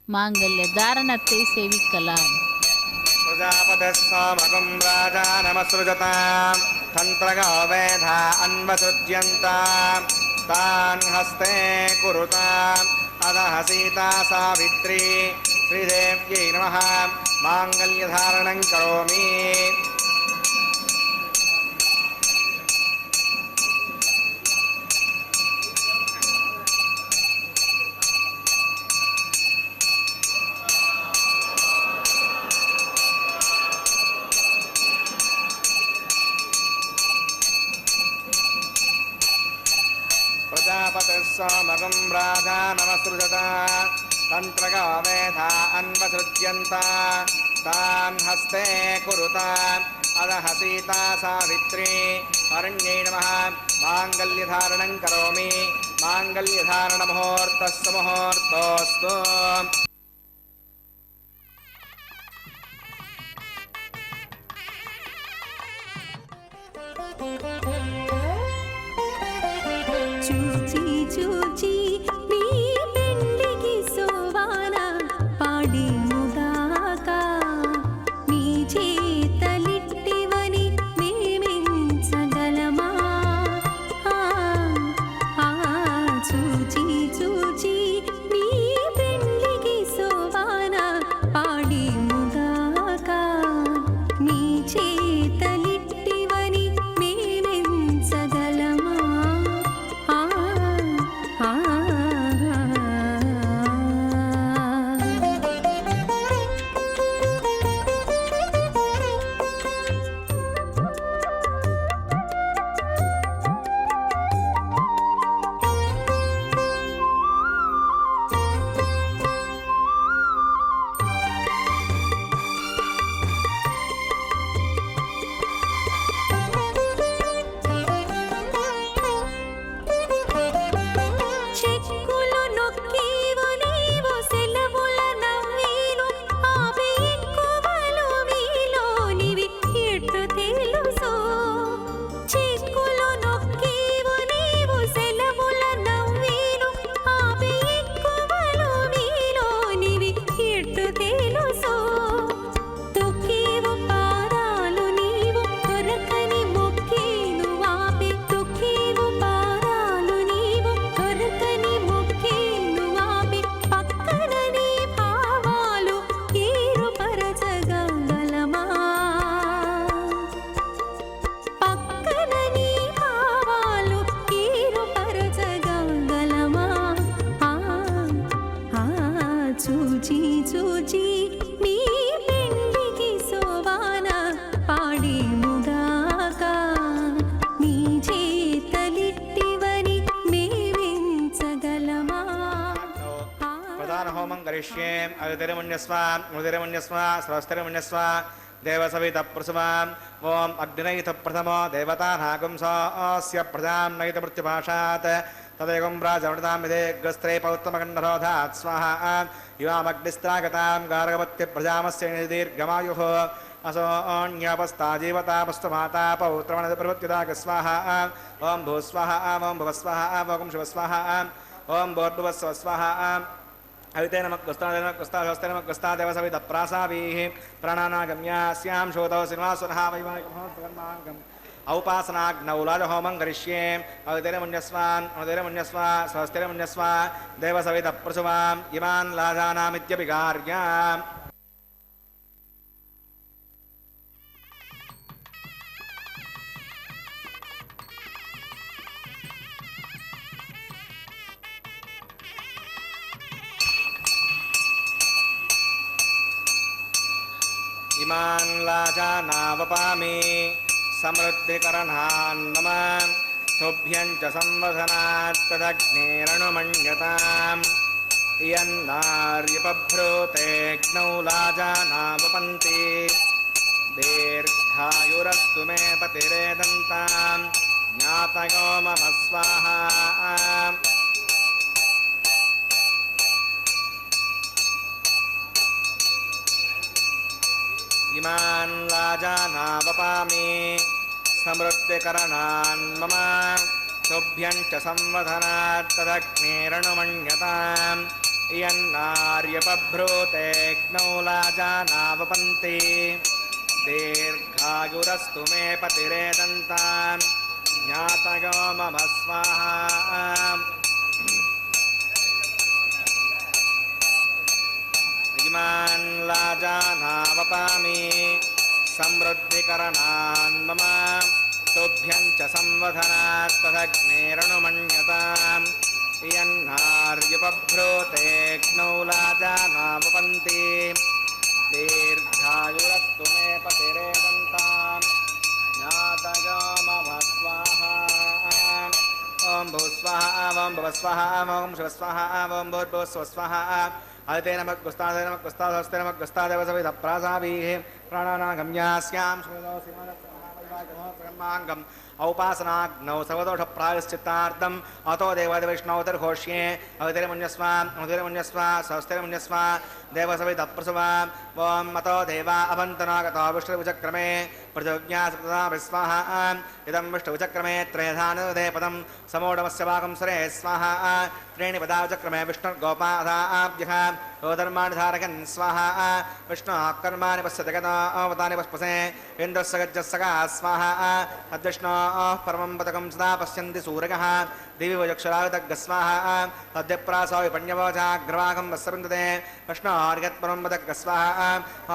மாங்கல்ய தாரணத்தை சேவிக்கலாம். பிரஜாபதஸ்வாமகம் ராஜா நமஸ்ருஜதாம் தந்திரகாவேதா அன்வசுஜ்யந்தாம் தான் ஹஸ்தே குருதாம் அதஹ சீதா சாவித்ரி ஸ்ரீதேவ்யை நமஹ மாங்கல்யதாரணம் கரோமி. प्रजापतिस्वामगं राजा नमस्रुजता तन्त्रगावेधा अन्वसृज्यन्ता तान् हस्ते कुरुता अदः सीता सावित्री अरण्ये नमः माङ्गल्यधारणं करोमि माङ्गल्यधारणमुहूर्तस्य मुहूर्तोऽस्तु. చూచి చూచి నీ పెళ్ళికి సోవాన పాడి ముదాక నీ చేతలిట్టివని మేమించగలమా? చూచి చూచి నీ పెళ్ళికి సోవాన పాడి ముదాక करिष्ये अदितिर्मन्यस्व उदितिर्मन्यस्व स्वस्तिर्मन्यस्व देवसवितप्रसवाम् ॐ अग्निनयितः प्रथमो देवतानागुंसोऽस्य प्रजां नयितमृत्युभाषात् तदेकं राजवृतां विदेग्रस्त्रे पौत्तमकण्डरोधात् स्वाहा युवामग्निस्त्रागतां गार्गवत्यप्रजामस्य दीर्घमायुः असोऽन्यपस्ता जीवतापस्तमाता पौत्रमणप्रवृत्तिदाग स्वाहा ॐ भूस्वाहा ॐ भुवस्वाहा ॐ शिवस्वाहा ॐ भूर्भुवस्व स्वाहा अविते नमः कुस्ता देवसवितप्रासावीः प्राणानागम्यास्यां शोधौ सिंहासनः वैवाहिकमहोत्सवन्मार्गम् औपासनाग्नौ लाजहोमं करिष्ये अवितिर्मन्यस्व स्वस्तिर्मन्यस्व देवसवितप्रसवाम् इमान् लाजानामित्यभिकार्या इमान् लाजानावपामि समृद्धिकरणान् मम तुभ्यं च संवदनात् तदग्नेरनुमन्यताम् यन्नार्यपभ्रूतेऽग्नौ लाजानावपन्ति दीर्घायुरस्तु मे पतिरेदन्तां ज्ञातयो मम स्वाहा इमान् लाजानावपामि समृद्धिकरणान् मम तुभ्यं च संवदनात् तदग्नेरनुमन्यताम् यन्नार्यपभ्रूतेऽग्नौ लाजानावपन्ति दीर्घायुरस्तु मे पतिरेदन्तां ज्ञातयो मम स्वाहा इमान् लाजानावपामि समृद्धिकरणान् मम तुभ्यं च संवदनात् तदग्नेरनुमन्यताम् यन्नार्यपभ्रूतेऽग्नौ लाजानावपन्ति दीर्घायुरस्तु मे पतिरेदन्ताम् ज्ञातयो मम स्वाहा ॐ भूस्वाहा ॐ भुवस्वाहा ॐ शिवस्वाहा ॐ भूर्भुवस्व स्वाहा अदिते नमः कुस्तादस्ते नमः कुस्तादेवसवितप्रासावीः प्राणानागम्यास्यां श्रीदो सिंहमाङ्गम् औपासनाग्नौ सर्वदोषप्रायश्चित्तार्थम् अतो देवादिविष्णोतिर्घोष्ये अदितिर्मन्यस्व स्वस्तिर्मन्यस्व देवसवितप्रसवाम् ॐ अतो देवा अभन्तनागतो विष्णुविचक्रमे प्रजज्ञासप्रदा स्वाहा इदं विष्णुविचक्रमे त्रयधानुदे पदं समोढमस्य भागं सरे स्वाहा त्रीणि पदाचक्रमे विष्णुर्गोपाधाभ्यः योधर्माणि धारकन् स्वाहा विष्णुः पश्यति गतावतानि पस्पसे इन्द्रस्य गज्जस्सगा स्वाहा तद्विष्णोः परमं पदकं सदा पश्यन्ति सूरयः दिवि वयक्षरायुतग्गः स्वाहा तद्यप्रासो विपण्यवोचाग्रवाकं वस्सविन्दते विष्णोर्यत्परं पदग्गः स्वाहा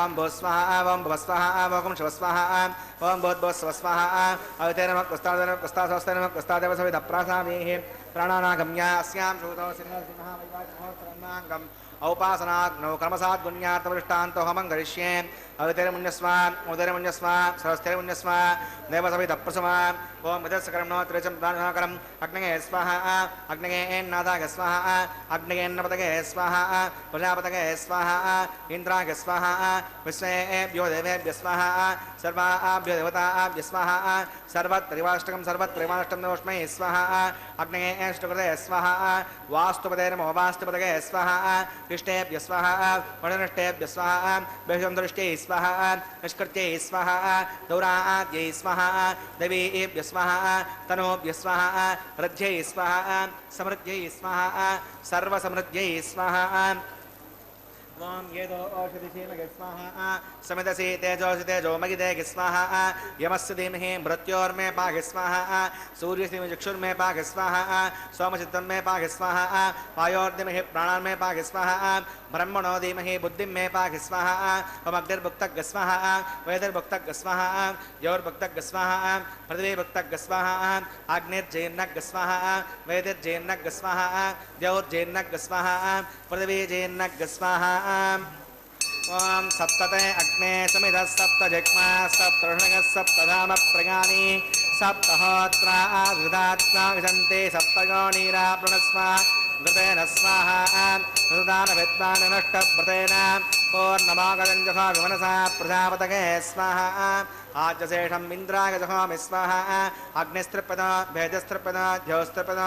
ॐ भूस्वाहा ॐ भुवस्वाहा ॐ शिवस्वाहा ॐ भूर्भुवस्व स्वाहा अविते नमः कुस्तास्ते नमः कुस्तादेवसवितप्रासावीः प्राणानागम्यास्यां श्रुतौ सिंहः वैवाहिकमहोत्सवन्मार्गम् औपासनाग्नौ क्रमसाद्गुण्यार्थमृष्टान्तो होमं करिष्ये अवितिर्मन्यस्व उदितिर्मन्यस्व स्वस्तिर्मन्यस्व देवसवितप्रसवाम् ॐ विदस्करं त्रिचं प्राणकरम् अग्नये स्वाहा अग्नयेन्नाथाय स्वाहा अग्नयेन्नपतये स्वाहा प्रजापतये स्वाहा इन्द्राय स्वाहा विश्वेभ्यो देवेभ्यः स्वाहा सर्वाभ्यो देवताभ्यः स्वाहा सर्वत्रिवाष्टकं सर्वत्रिवाष्टं नमस्मै स्वाहा अग्नयेष्टकृते स्वाहा वास्तुपदे नमो वास्तुपतये स्वाहा इष्टेभ्यः स्वाहा वणनिष्टेभ्यः स्वाहा बृहदृष्टे स्वाहा निष्कृत्यै स्वाहा दौराद्यै स्वाहा देवीभ्यः स्वाहा तनोभ्यः स्वाहा रज्यै स्वाहा समृद्ध्यै स्वाहा सर्वसमृद्ध्यै स्वाहा ॐ येदो औषधिषीमगे स्वाहा समिदसि तेजोसि तेजोमगिदे स्वाहा यमस्य धीमहि मृत्योर्मे पाहि स्वाहा सूर्यस्य चक्षुर्मे पाहि स्वाहा सोमचित्तं मे पाहि स्वाहा वायोर्धीमहि प्राणान्मे पाहि स्वाहा ब्रह्मणो धीमहि बुद्धिं मे पाहि स्वाहा अग्निर्भुक्तग् स्वाहा वेदिर्भुक्तग् स्वाहा योर्भुक्तग् स्वाहा पृथिवीभुक्तग् स्वाहा अग्निर्जैर्नग् स्वाहा वेदिर्जैर्नग् स्वाहा द्यौर्जैर्नग् स्वाहा पृथिवीजैर्नग् स्वाहा ॐ सप्तते अग्ने समिधः सप्तजिह्मा सप्तऋषगः सप्तधाम प्रगानि सप्तहोत्रा आधृतात्मा विशन्ते सप्तयोनीरा प्रणस्व व्रतेन स्वाहा ऋदानविद्वान् नष्टव्रतेन पूर्णमागतं जहामि मनसा प्रजापतये स्वाहा आज्यशेषम् इन्द्राय जहामि स्वाहा अग्निस्तृप्यत भेजस्तृप्यत ज्योस्तृप्यत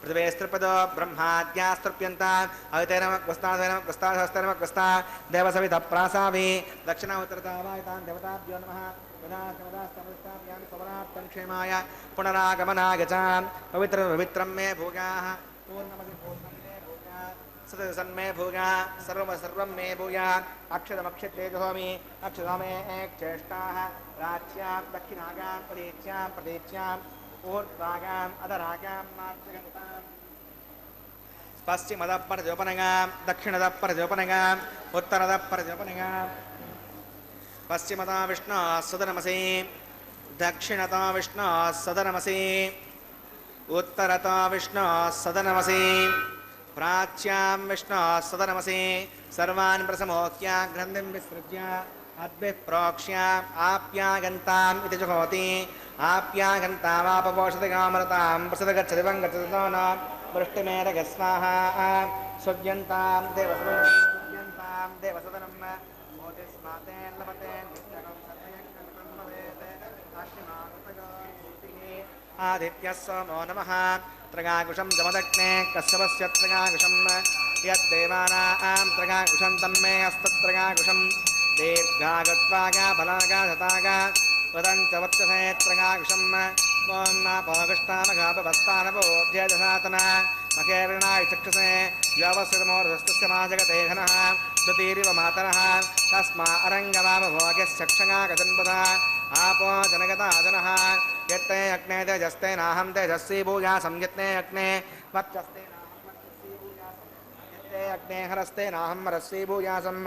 पृथिवेस्तृप्यत ब्रह्माद्यास्तृप्यन्ता अवितेनमग्वस्ता देवसवितः प्रासामि दक्षिण उत्तरतावायतान् देवताभ्यो नमः क्षेमाय पुनरागमनाय च पवित्रं मे भूयाः पूर्णमसि पूर्णं मे भूयाः सदसन्मे भूयाः सर्वं मे भूयाः अक्षतमक्षते जुहोमि अक्षतमे चेष्टाः राज्यां दक्षिणागां प्रदेच्यां ऊर्ध्वागाम् अधरागां मातृगन्ताम् पश्चिमदः परजोपनगां दक्षिणदः परजोपनगां उत्तरदः परजोपनगां पश्चिमता विष्णु सदनमसि दक्षिणता विष्णु सदनमसि उत्तरता विष्णु सदनमसि प्राच्यां विष्णु सदनमसि सर्वान् प्रसमोक्ष्य ग्रन्थिं विसृज्य अद्भिः प्रोक्ष्य आप्यागन्ताम् इति जुहोति आप्यागन्तामापपोषति कामरतां प्रसद गच्छति वं गच्छति न वृष्टिमेरग स्वाहा सुज्यन्तां देवसदनं आदित्यः सोमो नमः त्रगाकुशं जमदग्ने कश्यपस्य त्रगाकुशं यद्देवानां त्रगाकुशं तन्मे हस्तत्रगाकुशं दीर्घागत्वागा फलागा शतागा वदञ्च वर्चसे त्रगाकुशं ॐ नापकृष्टामघापवस्तानवोऽध्यजसातना मकेर्णाय चक्षुषे व्यवस्थितमोर्धस्तस्य माजगते घनः श्रुतिरिव मातरः तस्मा अरङ्गवामभोग्यश्चक्षगागजन्पदा आपो जनगता जनः यत्ते अग्ने तेजस्ते नाहं तेजस्वी भूया संयत्ने अग्ने वर्चस्ते यत्ते अग्ने हरस्ते नाहं हरस्वी भूयासं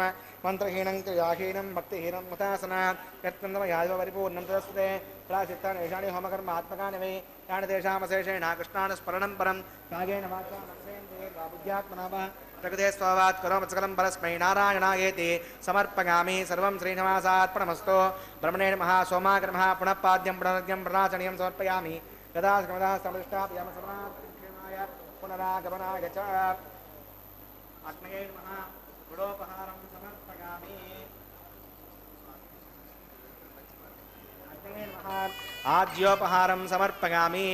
मन्त्रहीनं क्रियाहीनं भक्तिहीनं मुतासना यत्कन्दमयादिव परिपूर्णं तदस्ते प्राचित्तानि ईशानि होमकर्मात्मकानि वै यानि तेषामशेषेण कृष्णान् स्मरणं परं कागेन वाचा मनसेन्द्रियैर्वा बुद्ध्यात्मना वा प्रकृते स्वभावात् करोमि सकलं परस्मै नारायणायेति समर्पयामि सर्वं श्रीनिवासार्पणमस्तु ब्रह्मणे नमः सोमाग्रमः पुनः पाद्यं पुनरद्यं प्रणाचनीयं समर्पयामि यदा समृष्टाय पुनरागमनाय च अग्नये नमः गुडोपहारं समर्पयामि अग्नये नमः आज्योपहारं समर्पयामि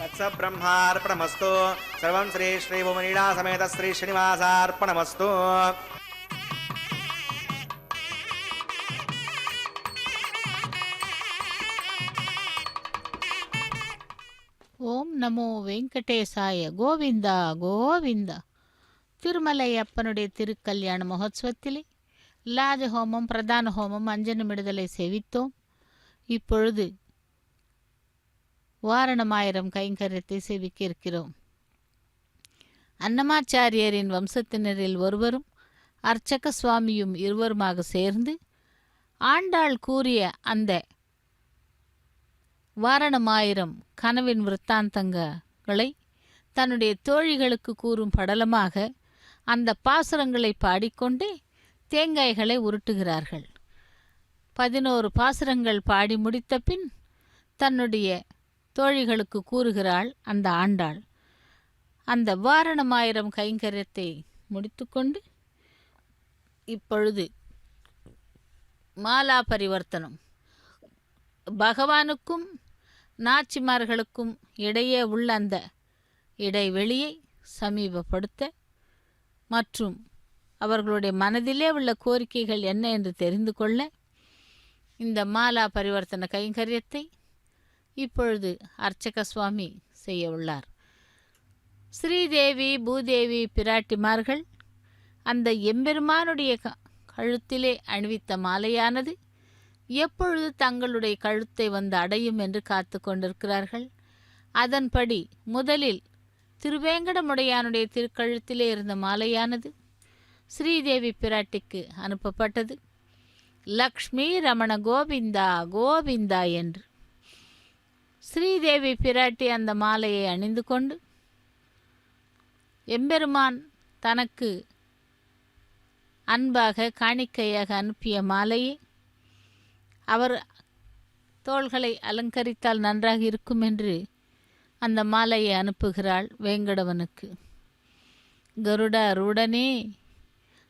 गच्छ ब्रह्मार्पणमस्तु सर्वं श्री श्रीभुवनीडा समेत श्री श्रीनिवासार्पणमस्तु ஓம் நமோ வெங்கடேசாய கோவிந்தா கோவிந்தா. திருமலையப்பனுடைய திருக்கல்யாண மகோத்சவத்திலே லாஜஹோமம் பிரதான ஹோமம் அஞ்சனமிடுதலை செவித்தோம். இப்பொழுது வாரணமாயிரம் கைங்கரியத்தை செவிக்க இருக்கிறோம். அன்னமாச்சாரியரின் வம்சத்தினரில் ஒருவரும் அர்ச்சக சுவாமியும் இருவருமாக சேர்ந்து ஆண்டாள் கூறிய அந்த வாரணமாயிரம் கனவின் விற்த்தாந்தங்களை தன்னுடைய தோழிகளுக்கு கூறும் படலமாக அந்த பாசுரங்களை பாடிக்கொண்டே தேங்காய்களை உருட்டுகிறார்கள். 11 பாசுரங்கள் பாடி முடித்த பின் தன்னுடைய தோழிகளுக்கு கூறுகிறாள் அந்த ஆண்டாள். அந்த வாரணமாயிரம் கைங்கரியத்தை முடித்துக்கொண்டு இப்பொழுது மாலா பரிவர்த்தனம் பகவானுக்கும் நாச்சிமார்களுக்கும் இடையே உள்ள அந்த இடைவெளியை சமீபப்படுத்த மற்றும் அவர்களுடைய மனதிலே உள்ள கோரிக்கைகள் என்ன என்று தெரிந்து கொள்ள இந்த மாலா பரிவர்த்தன கைங்கரியத்தை இப்பொழுது அர்ச்சக சுவாமி செய்ய உள்ளார். ஸ்ரீதேவி பூதேவி பிராட்டிமார்கள் அந்த எம்பெருமானுடைய கழுத்திலே அணிவித்த மாலையானது எப்பொழுது தங்களுடைய கழுத்தை வந்து அடையும் என்று காத்து கொண்டிருக்கிறார்கள். அதன்படி முதலில் திருவேங்கடமுடையானுடைய திருக்கழுத்திலே இருந்த மாலையானது ஸ்ரீதேவி பிராட்டிக்கு அனுப்பப்பட்டது. லக்ஷ்மி ரமண கோவிந்தா கோவிந்தா என்று. ஸ்ரீதேவி பிராட்டி அந்த மாலையை அணிந்து கொண்டு எம்பெருமான் தனக்கு அன்பாக காணிக்கையாக அனுப்பிய மாலையை அவர் தோள்களை அலங்கரித்தால் நன்றாக இருக்கும் என்று அந்த மாலையை அனுப்புகிறாள் வேங்கடவனுக்கு. கருடாரூடனே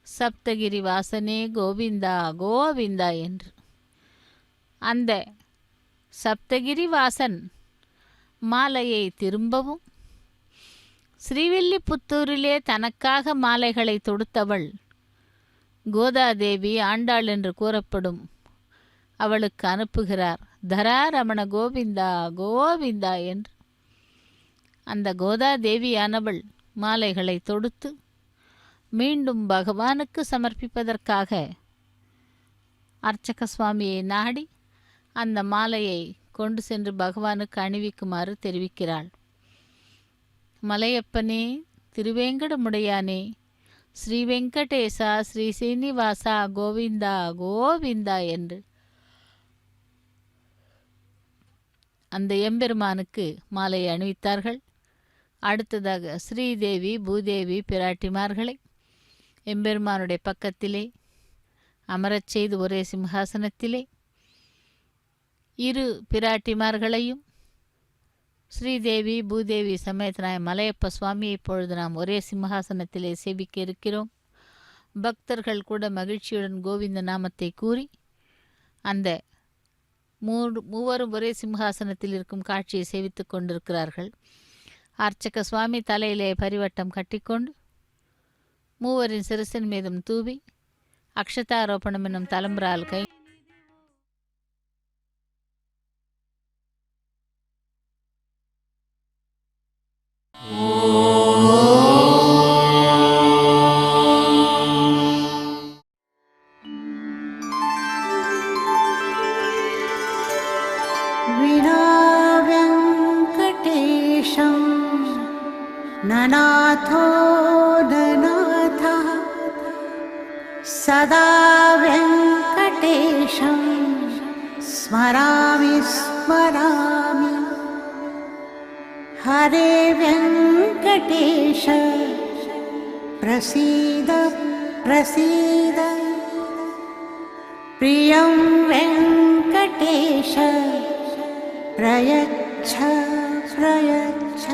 சப்தகிரி வாசனே கோவிந்தா கோவிந்தா என்று. அந்த சப்தகிரி வாசன் மாலையை திரும்பவும் ஸ்ரீவில்லிபுத்தூரிலே தனக்காக மாலைகளை தொடுத்தவள் கோதாதேவி ஆண்டாள் என்று கூறப்படும் அவளுக்கு அனுப்புகிறார். தராரமண கோவிந்தா கோவிந்தா என்று. அந்த கோதாதேவியானவள் மாலைகளை தொடுத்து மீண்டும் பகவானுக்கு சமர்ப்பிப்பதற்காக அர்ச்சக சுவாமியை நாடி அந்த மாலையை கொண்டு சென்று பகவானுக்கு அணிவிக்குமாறு தெரிவிக்கிறாள். மலையப்பனே, திருவேங்கடமுடையானே, ஸ்ரீ வெங்கடேசா, ஸ்ரீ சீனிவாசா கோவிந்தா கோவிந்தா என்று அந்த எம்பெருமானுக்கு மாலையை அணிவித்தார்கள். அடுத்ததாக ஸ்ரீதேவி பூதேவி பிராட்டிமார்களை எம்பெருமானுடைய பக்கத்திலே அமரச் செய்து ஒரே சிம்ஹாசனத்திலே இரு பிராட்டிமார்களையும் ஸ்ரீதேவி பூதேவி சமேதனாய மலையப்ப சுவாமியை இப்பொழுது நாம் ஒரே சிம்ஹாசனத்திலே சேவிக்க இருக்கிறோம். பக்தர்கள் கூட மகிழ்ச்சியுடன் கோவிந்த நாமத்தை கூறி அந்த மூவரும் ஒரே சிம்ஹாசனத்தில் இருக்கும் காட்சியை சேவித்துக் கொண்டிருக்கிறார்கள். அர்ச்சக சுவாமி தலையிலே பரிவட்டம் கட்டிக்கொண்டு மூவரின் சிரசின் மீதும் தூவி அக்ஷதாரோபணம் என்னும் தலம்பரால் கை ननाथो ननाथः सदा वेङ्कटेशं स्मरामि स्मरामि हरे वेङ्कटेश प्रसीद प्रसीद प्रियं वेङ्कटेश प्रयच्छ प्रयच्छ